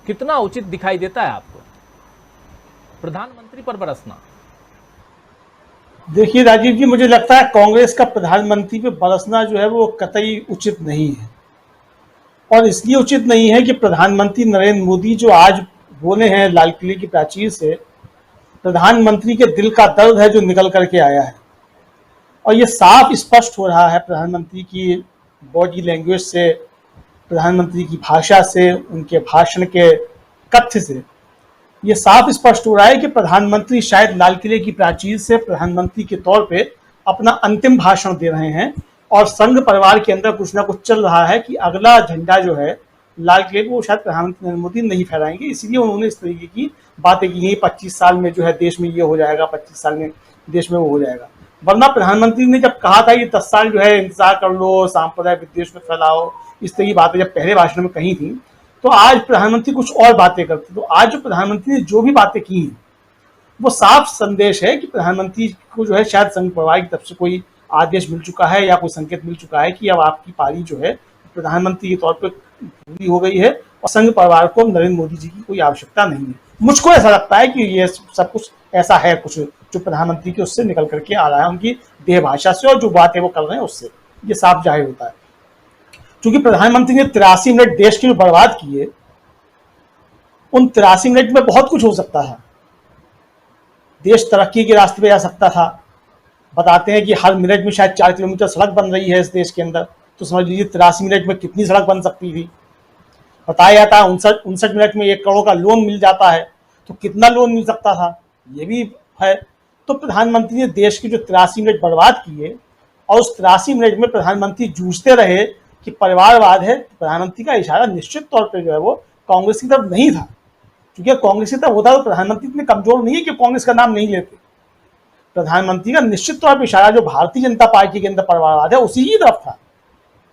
कितना उचित दिखाई देता है आपको, प्रधानमंत्री पर बरसना? देखिए राजीव जी, मुझे लगता है कांग्रेस का प्रधानमंत्री पे बरसना जो है वो कतई उचित नहीं है। और इसलिए उचित नहीं है कि प्रधानमंत्री नरेंद्र मोदी जो आज बोले हैं लाल किले की प्राचीर से, प्रधानमंत्री के दिल का दर्द है जो निकल करके आया है। और ये साफ स्पष्ट हो रहा है प्रधानमंत्री की बॉडी लैंग्वेज से, प्रधानमंत्री की भाषा से, उनके भाषण के कथ्य से ये साफ स्पष्ट हो रहा है कि प्रधानमंत्री शायद लाल किले की प्राचीर से प्रधानमंत्री के तौर पे अपना अंतिम भाषण दे रहे हैं। और संघ परिवार के अंदर कुछ ना कुछ चल रहा है कि अगला झंडा जो है लाल किले को शायद प्रधानमंत्री नरेंद्र मोदी नहीं फहराएंगे, इसलिए उन्होंने इस तरीके की बातें की हैं। 25 साल में जो है देश में ये हो जाएगा, 25 साल में देश में वो हो जाएगा। वरना प्रधानमंत्री ने जब कहा था कि 10 साल जो है इंतजार कर लो, सांप्रदायिक विद्वेष में फैलाओ, इस तरह की बातें जब पहले भाषण में कही थी, तो आज प्रधानमंत्री कुछ और बातें करते। तो आज जो प्रधानमंत्री ने जो भी बातें की हैं वो साफ संदेश है कि प्रधानमंत्री को जो है शायद संघ परिवार की तरफ से कोई आदेश मिल चुका है या कोई संकेत मिल चुका है कि अब आपकी पारी जो है प्रधानमंत्री के तौर पर पूरी हो गई है और संघ परिवार को नरेंद्र मोदी जी की कोई आवश्यकता नहीं है। मुझको ऐसा लगता है कि ये सब कुछ ऐसा है, कुछ जो प्रधानमंत्री के उससे निकल करके आ रहा है, उनकी देह भाषा से और जो बातें वो कर रहे हैं उससे ये साफ जाहिर होता है। क्योंकि प्रधानमंत्री ने 83 मिनट देश के बर्बाद किए, उन 83 मिनट में बहुत कुछ हो सकता था। देश तरक्की के रास्ते पे जा सकता था। बताते हैं कि हर मिनट में शायद 4 किलोमीटर सड़क बन रही है इस देश के अंदर, तो समझ लीजिए 83 मिनट में कितनी सड़क बन सकती थी। बताया जाता है 59 मिनट में 1 करोड़ का लोन मिल जाता है, तो कितना लोन मिल सकता था ये भी है। तो प्रधानमंत्री ने देश के जो 83 मिनट बर्बाद किए और उस 83 मिनट में प्रधानमंत्री जूझते रहे कि परिवारवाद है। प्रधानमंत्री का इशारा निश्चित तौर पर जो है वो कांग्रेस की तरफ नहीं था, क्योंकि कांग्रेस की तरफ होता तो प्रधानमंत्री इतने कमजोर नहीं है कि कांग्रेस का नाम नहीं लेते। प्रधानमंत्री का निश्चित तौर पर इशारा जो भारतीय जनता पार्टी के अंदर परिवारवाद है उसी की तरफ था।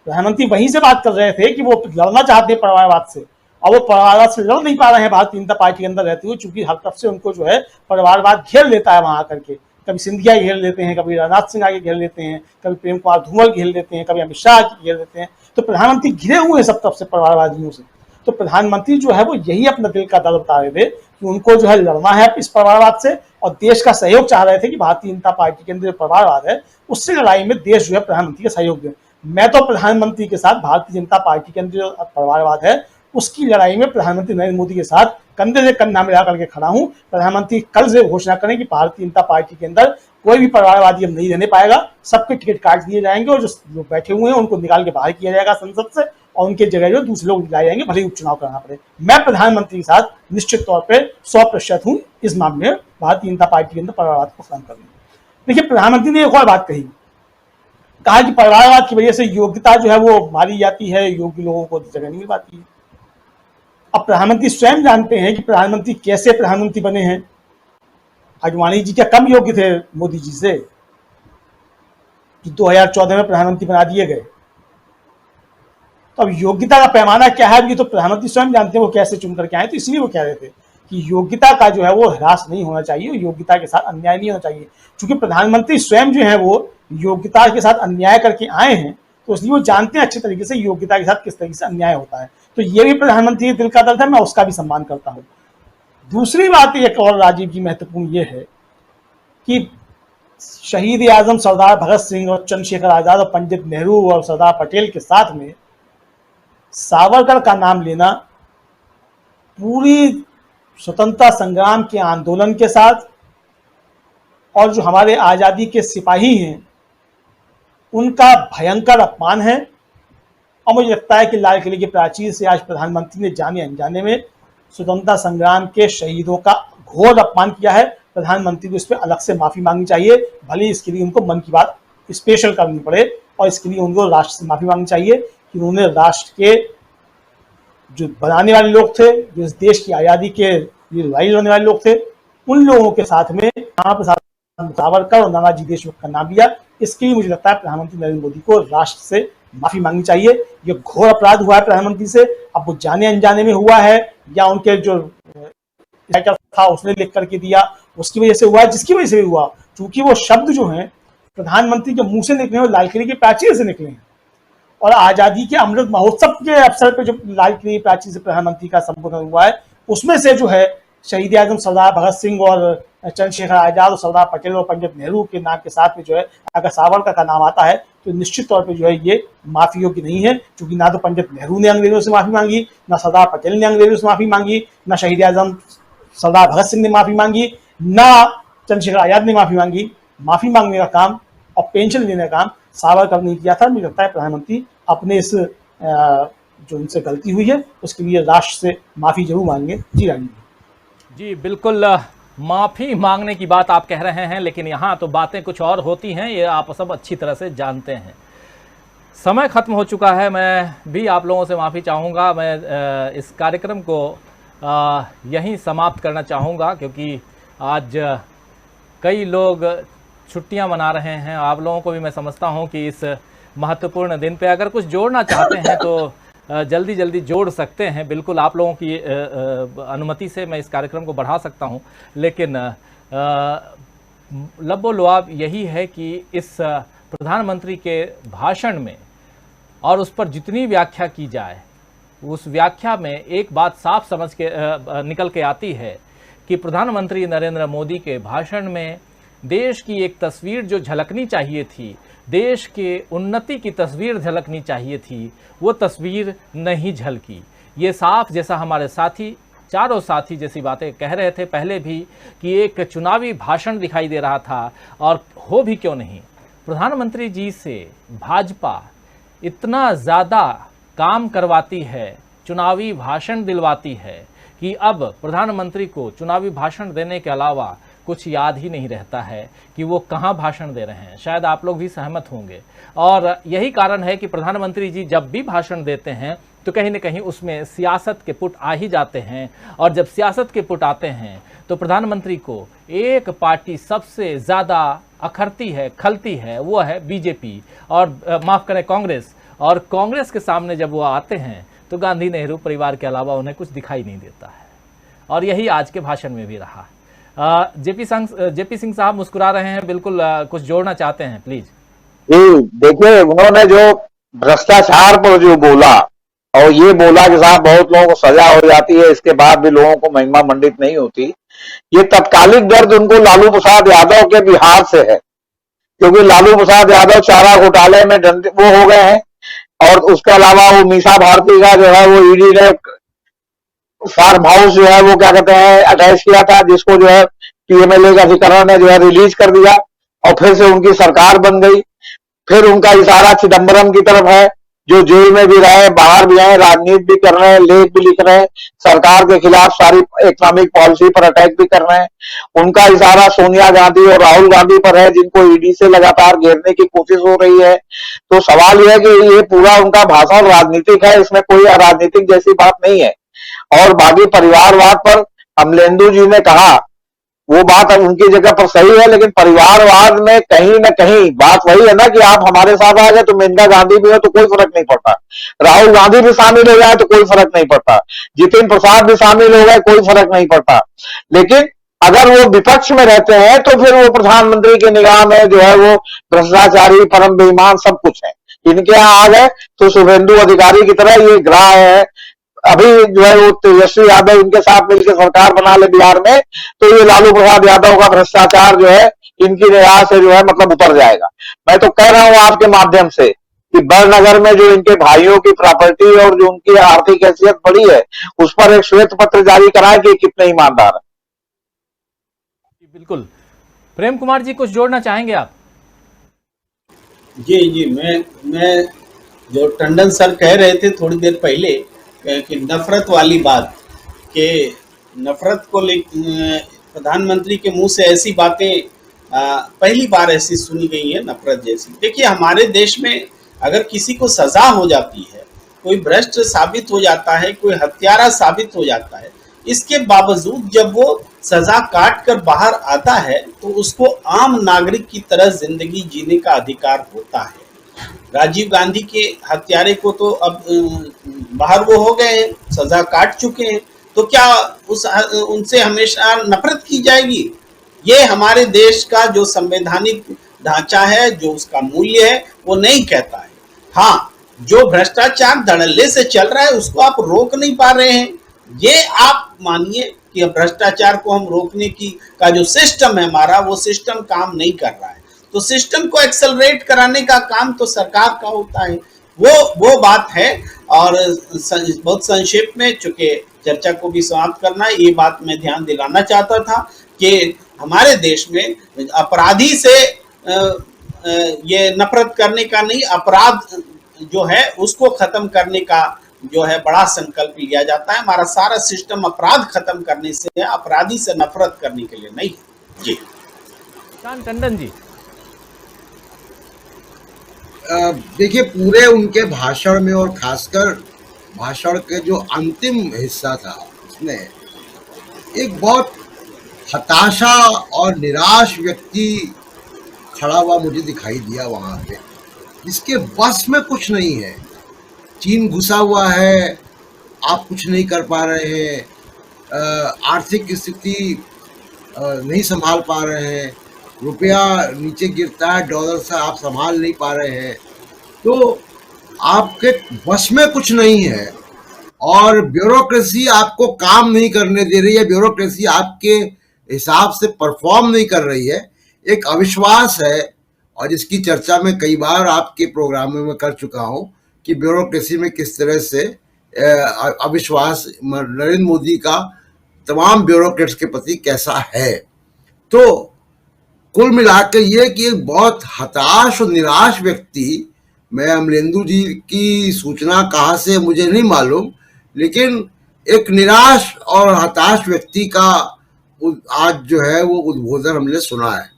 प्रधानमंत्री वहीं से बात कर रहे थे कि वो लड़ना चाहते हैं परिवारवाद से, और वो परिवारवाद से लड़ नहीं पा रहे हैं भारतीय जनता पार्टी के अंदर रहते हुए, चूंकि हर तरफ से उनको जो है परिवारवाद घेर लेता है वहां आकर के। कभी सिंधिया घेर लेते हैं, कभी राजनाथ सिंह आगे घेर लेते हैं, कभी प्रेम कुमार धूमल घेर लेते हैं, कभी अमित शाह घेर लेते हैं। तो प्रधानमंत्री घिरे हुए हैं सब तरफ से परिवारवादियों से। तो प्रधानमंत्री जो है वो यही अपना दिल का दर्द बता रहे थे कि उनको जो है लड़ना है इस परिवारवाद से, और देश का सहयोग चाह रहे थे कि भारतीय जनता पार्टी के अंदर जो परिवारवाद है उससे लड़ाई में देश जो है प्रधानमंत्री का सहयोग दे। मैं तो प्रधानमंत्री के साथ भारतीय जनता पार्टी के अंदर जो परिवारवाद है उसकी लड़ाई में प्रधानमंत्री नरेंद्र मोदी के साथ कंधे से कंधा मिला करके खड़ा हूं। प्रधानमंत्री कल से घोषणा करें कि भारतीय जनता पार्टी के अंदर कोई भी परिवारवादी अब नहीं रहने पाएगा, सबके टिकट काट दिए जाएंगे और जो बैठे हुए हैं उनको निकाल के बाहर किया जाएगा संसद से, और उनके जगह जो दूसरे लोग लाए जाएंगे, भले ही उपचुनाव कराना पड़े। मैं प्रधानमंत्री के साथ निश्चित तौर पर 100% हूं इस मामले में भारतीय जनता पार्टी के अंदर परिवारवाद को खत्म करने। देखिए, प्रधानमंत्री ने एक और बात कही, कहा कि परिवारवाद की वजह से योग्यता जो है वो मारी जाती है, योग्य लोगों को जगह नहीं मिल पाती है। अब प्रधानमंत्री स्वयं जानते हैं कि प्रधानमंत्री कैसे प्रधानमंत्री बने हैं। आडवाणी जी क्या कम योग्य थे मोदी जी से, जो 2014 में प्रधानमंत्री बना दिए गए? तो अब योग्यता का पैमाना क्या है ये तो प्रधानमंत्री स्वयं जानते हैं वो कैसे चुन करके आए। तो इसलिए वो कह रहे थे कि योग्यता का जो है वो ह्रास नहीं होना चाहिए, योग्यता के साथ अन्याय नहीं होना चाहिए। क्योंकि प्रधानमंत्री स्वयं जो है वो योग्यता के साथ अन्याय करके आए हैं, तो इसलिए वो जानते हैं अच्छे तरीके से योग्यता के साथ किस तरीके से अन्याय होता है। तो ये भी प्रधानमंत्री के दिल का दर्द है, मैं उसका भी सम्मान करता हूं। दूसरी बात एक और राजीव जी महत्वपूर्ण ये है कि शहीद आजम सरदार भगत सिंह और चंद्रशेखर आजाद और पंडित नेहरू और सरदार पटेल के साथ में सावरकर का नाम लेना पूरी स्वतंत्रता संग्राम के आंदोलन के साथ, और जो हमारे आजादी के सिपाही हैं उनका भयंकर अपमान है। और मुझे लगता है कि लाल किले की प्राचीर से आज प्रधानमंत्री ने जाने अनजाने में स्वतंत्रता संग्राम के शहीदों का घोर अपमान किया है। प्रधानमंत्री को इस पर अलग से माफी मांगनी चाहिए, भले इसके लिए उनको मन की बात स्पेशल करनी पड़े, और इसके लिए उनको राष्ट्र से माफी मांगनी चाहिए कि उन्होंने राष्ट्र के जो बनाने वाले लोग थे, जो इस देश की आज़ादी के लिए लड़ाई लड़ने वाले लोग थे, उन लोगों के साथ में सावरकर और नानाजी देशमुख का नाम लिया। इसके लिए मुझे लगता है प्रधानमंत्री नरेंद्र मोदी को राष्ट्र से माफी मांगनी चाहिए। ये घोर अपराध हुआ है प्रधानमंत्री से, अब वो जाने अनजाने में हुआ है या उनके जो था उसने लिख करके दिया उसकी वजह से हुआ है, जिसकी वजह से भी हुआ, क्योंकि वो शब्द जो हैं प्रधानमंत्री के मुंह से निकले और लाल किले की प्राचीर से निकले हैं। और आजादी के अमृत महोत्सव के अवसर पर जो लाल किले की प्राचीर से प्रधानमंत्री का संबोधन हुआ है उसमें से जो है शहीद आजम सरदार भगत सिंह और चंद्रशेखर आजाद और सरदार पटेल और पंडित नेहरू के नाम के साथ में जो है अगर सावरकर का नाम आता है तो निश्चित तौर पे जो है ये माफी योग्य नहीं है। क्योंकि ना तो पंडित नेहरू ने अंग्रेजों से माफी मांगी, ना सरदार पटेल ने अंग्रेजों से माफी मांगी, ना शहीद आजम सरदार भगत सिंह ने माफी मांगी, ना चंद्रशेखर आजाद ने माफी मांगी। माफी मांगने का काम और पेंशन देने का काम सावरकर ने किया था। मुझे लगता है प्रधानमंत्री अपने इस जो उनसे गलती हुई है उसके लिए राष्ट्र से माफी जरूर मांगे। जी राजीव जी बिल्कुल, माफ़ी मांगने की बात आप कह रहे हैं, लेकिन यहाँ तो बातें कुछ और होती हैं, ये आप सब अच्छी तरह से जानते हैं। समय ख़त्म हो चुका है, मैं भी आप लोगों से माफ़ी चाहूँगा। मैं इस कार्यक्रम को यहीं समाप्त करना चाहूँगा क्योंकि आज कई लोग छुट्टियाँ मना रहे हैं। आप लोगों को भी मैं समझता हूँ कि इस महत्वपूर्ण दिन पे अगर कुछ जोड़ना चाहते हैं तो जल्दी जल्दी जोड़ सकते हैं। बिल्कुल आप लोगों की अनुमति से मैं इस कार्यक्रम को बढ़ा सकता हूं, लेकिन लब्बो लुआब यही है कि इस प्रधानमंत्री के भाषण में और उस पर जितनी व्याख्या की जाए उस व्याख्या में एक बात साफ समझ के निकल के आती है कि प्रधानमंत्री नरेंद्र मोदी के भाषण में देश की एक तस्वीर जो झलकनी चाहिए थी, देश के उन्नति की तस्वीर झलकनी चाहिए थी, वो तस्वीर नहीं झलकी। ये साफ, जैसा हमारे साथी चारों साथी जैसी बातें कह रहे थे पहले भी, कि एक चुनावी भाषण दिखाई दे रहा था। और हो भी क्यों नहीं, प्रधानमंत्री जी से भाजपा इतना ज़्यादा काम करवाती है, चुनावी भाषण दिलवाती है कि अब प्रधानमंत्री को चुनावी भाषण देने के अलावा कुछ याद ही नहीं रहता है कि वो कहाँ भाषण दे रहे हैं। शायद आप लोग भी सहमत होंगे। और यही कारण है कि प्रधानमंत्री जी जब भी भाषण देते हैं तो कहीं न कहीं उसमें सियासत के पुट आ ही जाते हैं। और जब सियासत के पुट आते हैं तो प्रधानमंत्री को एक पार्टी सबसे ज़्यादा अखरती है, खलती है, वो है बीजेपी, और माफ़ करें कांग्रेस। और कांग्रेस के सामने जब वो आते हैं तो गांधी नेहरू परिवार के अलावा उन्हें कुछ दिखाई नहीं देता है। और यही आज के भाषण में भी रहा। जेपी सिंह साहब मुस्कुरा रहे हैं, बिल्कुल कुछ जोड़ना चाहते हैं, प्लीज। जी देखिए, उन्होंने जो भ्रष्टाचार पर जो बोला और ये बोला कि साहब बहुत लोगों को सजा हो जाती है, इसके बाद भी लोगों को महिमा मंडित नहीं होती। ये तत्कालिक दर्द उनको लालू प्रसाद यादव के बिहार से है, क्योंकि लालू प्रसाद यादव चारा घोटाले में वो हो गए हैं, और उसके अलावा वो मीसा भारती का जो है वो ईडी ने फार्म हाउस जो है वो क्या कहते हैं अटैच किया था, जिसको जो है पीएमएलए का अधिकरण ने जो है रिलीज कर दिया, और फिर से उनकी सरकार बन गई। फिर उनका इशारा चिदम्बरम की तरफ है, जो जेल में भी रहे, बाहर भी आए, राजनीति भी कर रहे हैं, लेख भी लिख रहे हैं, सरकार के खिलाफ सारी इकोनॉमिक पॉलिसी पर अटैक भी कर रहे हैं। उनका इशारा सोनिया गांधी और राहुल गांधी पर है, जिनको ईडी से लगातार घेरने की कोशिश हो रही है। तो सवाल यह है कि ये पूरा उनका भाषण राजनीतिक है, इसमें कोई अराजनीतिक जैसी बात नहीं है। और बाकी परिवारवाद पर अमलेंदु जी ने कहा, वो बात अब उनकी जगह पर सही है, लेकिन परिवारवाद में कहीं ना कहीं बात वही है ना कि आप हमारे साथ आ गए तो मेनका गांधी भी हो तो कोई फर्क नहीं पड़ता, राहुल गांधी भी शामिल हो जाए तो कोई फर्क नहीं पड़ता, जितिन प्रसाद भी शामिल हो गए कोई फर्क नहीं पड़ता। लेकिन अगर वो विपक्ष में रहते हैं तो फिर वो प्रधानमंत्री की निगाह में जो है वो भ्रष्टाचारी, परम बेईमान सब कुछ है। इनके यहाँ आ गए तो शुभेंदु अधिकारी की तरह ये ग्राह है, अभी जो है वो तेजस्वी यादव इनके साथ मिलकर सरकार बना ले बिहार में, तो ये लालू प्रसाद यादव का भ्रष्टाचार जो है इनकी निगाह से जो है मतलब उतर जाएगा। मैं तो कह रहा हूं आपके माध्यम से कि बड़नगर में जो इनके भाइयों की प्रॉपर्टी और जो उनकी आर्थिक हैसियत बढ़ी है, उस पर एक श्वेत पत्र जारी कराएं कि कितने ईमानदार है। बिल्कुल। प्रेम कुमार जी, कुछ जोड़ना चाहेंगे आप? जी, मैं जो टंडन सर कह रहे थे थोड़ी देर पहले कि नफरत वाली बात, कि नफरत को प्रधानमंत्री के मुंह से ऐसी बातें पहली बार ऐसी सुनी गई है, नफरत जैसी। देखिए, हमारे देश में अगर किसी को सजा हो जाती है, कोई भ्रष्ट साबित हो जाता है, कोई हत्यारा साबित हो जाता है, इसके बावजूद जब वो सजा काट कर बाहर आता है तो उसको आम नागरिक की तरह जिंदगी जीने का अधिकार होता है। राजीव गांधी के हत्यारे को तो अब बाहर वो हो गए हैं, सजा काट चुके हैं, तो क्या उनसे हमेशा नफरत की जाएगी? ये हमारे देश का जो संवैधानिक ढांचा है, जो उसका मूल्य है, वो नहीं कहता है। हाँ, जो भ्रष्टाचार धड़ल्ले से चल रहा है उसको आप रोक नहीं पा रहे हैं, ये आप मानिए कि भ्रष्टाचार को हम रोकने का जो सिस्टम है हमारा, वो सिस्टम काम नहीं कर रहा है। तो सिस्टम को एक्सेलरेट कराने का काम तो सरकार का होता है, वो बात है। और बहुत संक्षेप में, चूंकि चर्चा को भी समाप्त करना है, ये बात मैं ध्यान दिलाना चाहता था कि हमारे देश में अपराधी से ये नफरत करने का नहीं, अपराध जो है उसको खत्म करने का जो है बड़ा संकल्प लिया जाता है। हमारा सारा सिस्टम अपराध खत्म करने से है, अपराधी से नफरत करने के लिए नहीं है। जी टंडन जी, देखिए, पूरे उनके भाषण में और खासकर भाषण के जो अंतिम हिस्सा था उसमें एक बहुत हताशा और निराश व्यक्ति खड़ा हुआ मुझे दिखाई दिया वहां पे, जिसके बस में कुछ नहीं है। चीन घुसा हुआ है, आप कुछ नहीं कर पा रहे हैं, आर्थिक स्थिति नहीं संभाल पा रहे हैं, रुपया नीचे गिरता है, डॉलर से आप संभाल नहीं पा रहे हैं, तो आपके बस में कुछ नहीं है। और ब्यूरोक्रेसी आपको काम नहीं करने दे रही है, ब्यूरोक्रेसी आपके हिसाब से परफॉर्म नहीं कर रही है। एक अविश्वास है, और जिसकी चर्चा मैं कई बार आपके प्रोग्रामों में कर चुका हूं कि ब्यूरोक्रेसी में किस तरह से अविश्वास नरेंद्र मोदी का तमाम ब्यूरोक्रेट्स के प्रति कैसा है। तो कुल मिलाकर ये कि एक बहुत हताश और निराश व्यक्ति, मैं अमलेंदु जी की सूचना कहाँ से मुझे नहीं मालूम, लेकिन एक निराश और हताश व्यक्ति का आज जो है वो उद्बोधन हमने सुना है।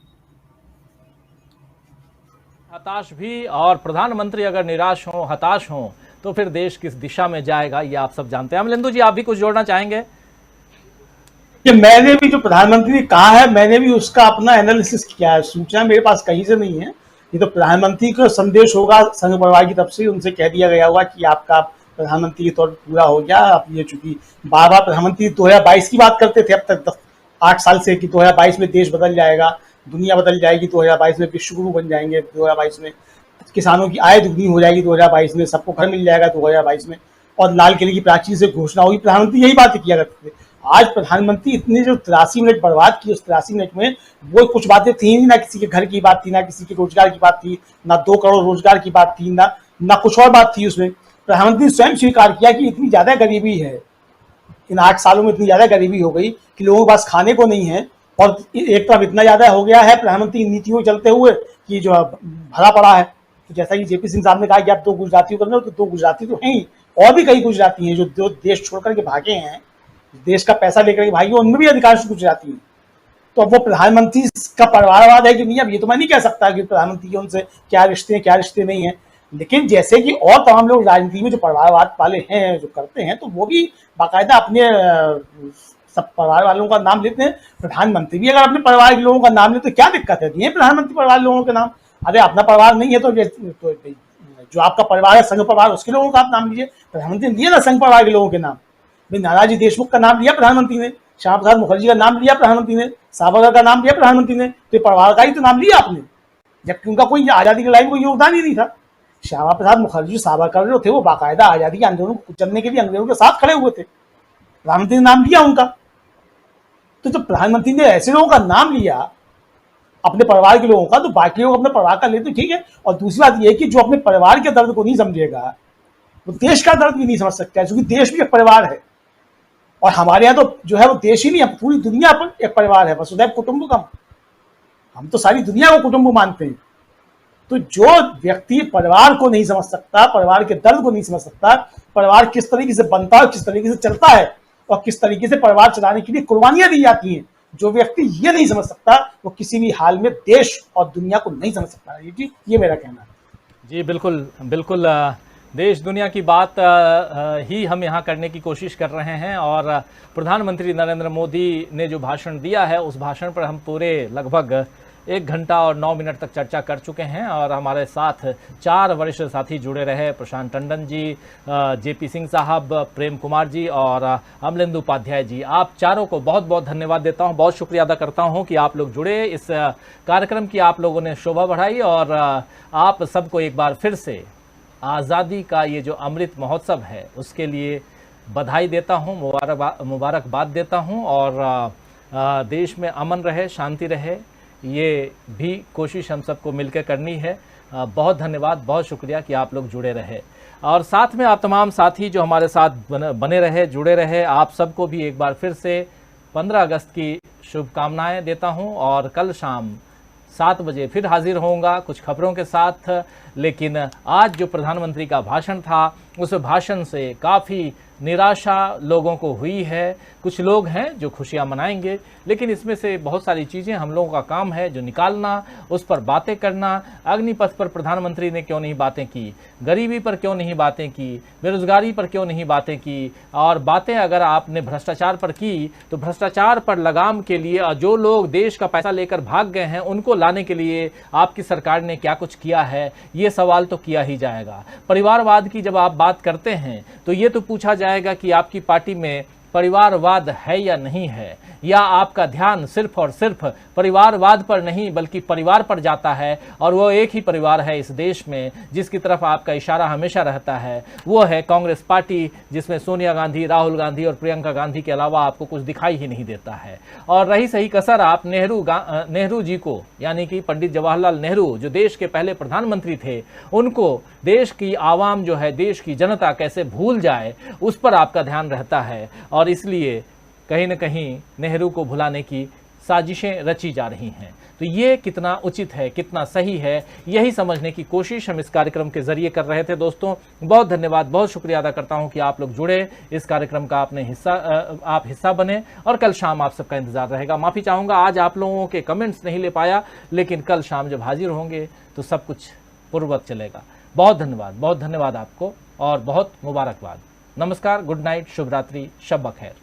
हताश भी, और प्रधानमंत्री अगर निराश हो, हताश हो, तो फिर देश किस दिशा में जाएगा ये आप सब जानते हैं। अमलेंदु जी, आप भी कुछ जोड़ना चाहेंगे? कि मैंने भी जो प्रधानमंत्री ने कहा है, मैंने भी उसका अपना एनालिसिस किया है। सूचना मेरे पास कहीं से नहीं है, ये तो प्रधानमंत्री का संदेश होगा, संघ परिवार की तरफ से उनसे कह दिया गया होगा कि आपका प्रधानमंत्री के तौर पर पूरा हो गया। अब ये चूंकि बार बार प्रधानमंत्री 2022 की बात करते थे अब तक 8 साल से कि 2022 में देश बदल जाएगा, दुनिया बदल जाएगी, 2022 में विश्व गुरु बन जाएंगे, 2022 में किसानों की आय दुगनी हो जाएगी, 2022 में सबको घर मिल जाएगा 2022 में। और लाल किले की प्राचीर से घोषणा होगी, प्रधानमंत्री यही बातें किया करते थे। आज प्रधानमंत्री इतने जो 83 मिनट बर्बाद किए, उस 83 मिनट में वो कुछ बातें थी ही, ना किसी के घर की बात थी, ना किसी के रोजगार की बात थी, ना 2 करोड़ रोजगार की बात थी, ना कुछ और बात थी। उसमें प्रधानमंत्री स्वयं स्वीकार किया कि इतनी ज्यादा गरीबी है, इन 8 सालों में इतनी ज्यादा गरीबी हो गई कि लोगों के पास खाने को नहीं है। और एक तरफ इतना ज्यादा हो गया है प्रधानमंत्री नीतियों चलते हुए कि जो भरा पड़ा है। तो जैसा कि जेपी सिंह साहब ने कहा कि आप 2 गुजरातियों कर लो, तो 2 गुजराती तो हैं ही, और भी कई गुजराती हैं जो देश छोड़कर के भागे हैं, देश का पैसा लेकर के भागे, उनमें भी अधिकांश गुजराती हैं। तो अब वो प्रधानमंत्री का परिवारवाद है कि नहीं, अब ये तो मैं नहीं कह सकता कि प्रधानमंत्री के उनसे क्या रिश्ते हैं, क्या रिश्ते नहीं है। लेकिन जैसे कि और तमाम लोग राजनीति में जो परिवारवाद वाले हैं, जो करते हैं, तो वो भी बाकायदा अपने सब परिवार वालों का नाम लेते हैं। प्रधानमंत्री भी अगर अपने परिवार के लोगों का नाम ले तो क्या दिक्कत है, दिए प्रधानमंत्री परिवार लोगों के नाम। अरे अपना परिवार नहीं है तो जो आपका परिवार है, संघ परिवार, उसके लोगों का आप नाम लीजिए। प्रधानमंत्री ने दिया ना संघ परिवार के लोगों के नाम, भाई नानाजी देशमुख का नाम लिया प्रधानमंत्री ने, श्यामा प्रसाद मुखर्जी का नाम लिया प्रधानमंत्री ने, सावरकर का नाम लिया प्रधानमंत्री ने, तो परिवार का ही तो नाम लिया आपने, जबकि उनका कोई आजादी की लड़ाई में कोई योगदान ही नहीं था। श्यामा प्रसाद मुखर्जी, सावरकर जो थे, वो बाकायदा आजादी के आंदोलन को कुचलने के लिए अंग्रेजों के साथ खड़े हुए थे, प्रधानमंत्री ने नाम लिया उनका। तो जब प्रधानमंत्री ने ऐसे लोगों का नाम लिया अपने परिवार के लोगों का, तो बाकी लोग अपने परिवार का लेते, ठीक है। और दूसरी बात यह है कि जो अपने परिवार के दर्द को नहीं समझेगा वो देश का दर्द भी नहीं समझ सकता है, क्योंकि देश भी एक परिवार है। और हमारे यहाँ तो जो है वो देश ही नहीं है, पूरी दुनिया पर एक परिवार है, वसुधैव कुटुंबकम। हम तो सारी दुनिया को कुटुंब मानते हैं। तो जो व्यक्ति परिवार को नहीं समझ सकता, परिवार के दर्द को नहीं समझ सकता, परिवार किस तरीके से बनता है, किस तरीके से चलता है और किस तरीके से परिवार चलाने के लिए कुर्बानियां दी जाती हैं, जो व्यक्ति ये नहीं समझ सकता वो किसी भी हाल में देश और दुनिया को नहीं समझ सकता। ये मेरा कहना है। जी बिल्कुल बिल्कुल, देश दुनिया की बात ही हम यहाँ करने की कोशिश कर रहे हैं। और प्रधानमंत्री नरेंद्र मोदी ने जो भाषण दिया है, उस भाषण पर हम पूरे लगभग 1 घंटा और 9 मिनट तक चर्चा कर चुके हैं। और हमारे साथ 4 वरिष्ठ साथी जुड़े रहे, प्रशांत टंडन जी, जेपी सिंह साहब, प्रेम कुमार जी और अमलेंदु उपाध्याय जी। आप चारों को बहुत बहुत धन्यवाद देता हूं, बहुत शुक्रिया अदा करता हूं कि आप लोग जुड़े, इस कार्यक्रम की आप लोगों ने शोभा बढ़ाई। और आप सबको एक बार फिर से आज़ादी का ये जो अमृत महोत्सव है उसके लिए बधाई देता हूँ, मुबारकबाद देता हूँ। और देश में अमन रहे, शांति रहे, ये भी कोशिश हम सबको मिलकर करनी है। बहुत धन्यवाद, बहुत शुक्रिया कि आप लोग जुड़े रहे। और साथ में आप तमाम साथी जो हमारे साथ बने रहे, जुड़े रहे, आप सबको भी एक बार फिर से 15 अगस्त की शुभकामनाएं देता हूं। और कल शाम 7 बजे फिर हाजिर होऊंगा कुछ खबरों के साथ। लेकिन आज जो प्रधानमंत्री का भाषण था, उस भाषण से काफ़ी निराशा लोगों को हुई है। कुछ लोग हैं जो खुशियां मनाएंगे, लेकिन इसमें से बहुत सारी चीज़ें हम लोगों का काम है जो निकालना, उस पर बातें करना। अग्निपथ पर प्रधानमंत्री ने क्यों नहीं बातें की, गरीबी पर क्यों नहीं बातें की, बेरोजगारी पर क्यों नहीं बातें की। और बातें अगर आपने भ्रष्टाचार पर की तो भ्रष्टाचार पर लगाम के लिए जो लोग देश का पैसा लेकर भाग गए हैं उनको लाने के लिए आपकी सरकार ने क्या कुछ किया है, ये सवाल तो किया ही जाएगा। परिवारवाद की जब आप बात करते हैं तो ये तो पूछा जाएगा कि आपकी पार्टी में परिवारवाद है या नहीं है, या आपका ध्यान सिर्फ और सिर्फ परिवारवाद पर नहीं बल्कि परिवार पर जाता है। और वो एक ही परिवार है इस देश में जिसकी तरफ आपका इशारा हमेशा रहता है, वो है कांग्रेस पार्टी, जिसमें सोनिया गांधी, राहुल गांधी और प्रियंका गांधी के अलावा आपको कुछ दिखाई ही नहीं देता है। और रही सही कसर आप नेहरू जी को, यानी कि पंडित जवाहरलाल नेहरू जो देश के पहले प्रधानमंत्री थे, उनको देश की आवाम जो है, देश की जनता कैसे भूल जाए, उस पर आपका ध्यान रहता है। और इसलिए कहीं न कहीं नेहरू को भुलाने की साजिशें रची जा रही हैं। तो ये कितना उचित है, कितना सही है, यही समझने की कोशिश हम इस कार्यक्रम के जरिए कर रहे थे। दोस्तों बहुत धन्यवाद, बहुत शुक्रिया अदा करता हूं कि आप लोग जुड़े, इस कार्यक्रम का आप हिस्सा बने। और कल शाम आप सबका इंतजार रहेगा। माफ़ी चाहूँगा आज आप लोगों के कमेंट्स नहीं ले पाया, लेकिन कल शाम जब हाजिर होंगे तो सब कुछ पूर्ववत चलेगा। बहुत धन्यवाद आपको और बहुत मुबारकबाद। नमस्कार, गुड नाइट, शुभ रात्रि, शब बखैर।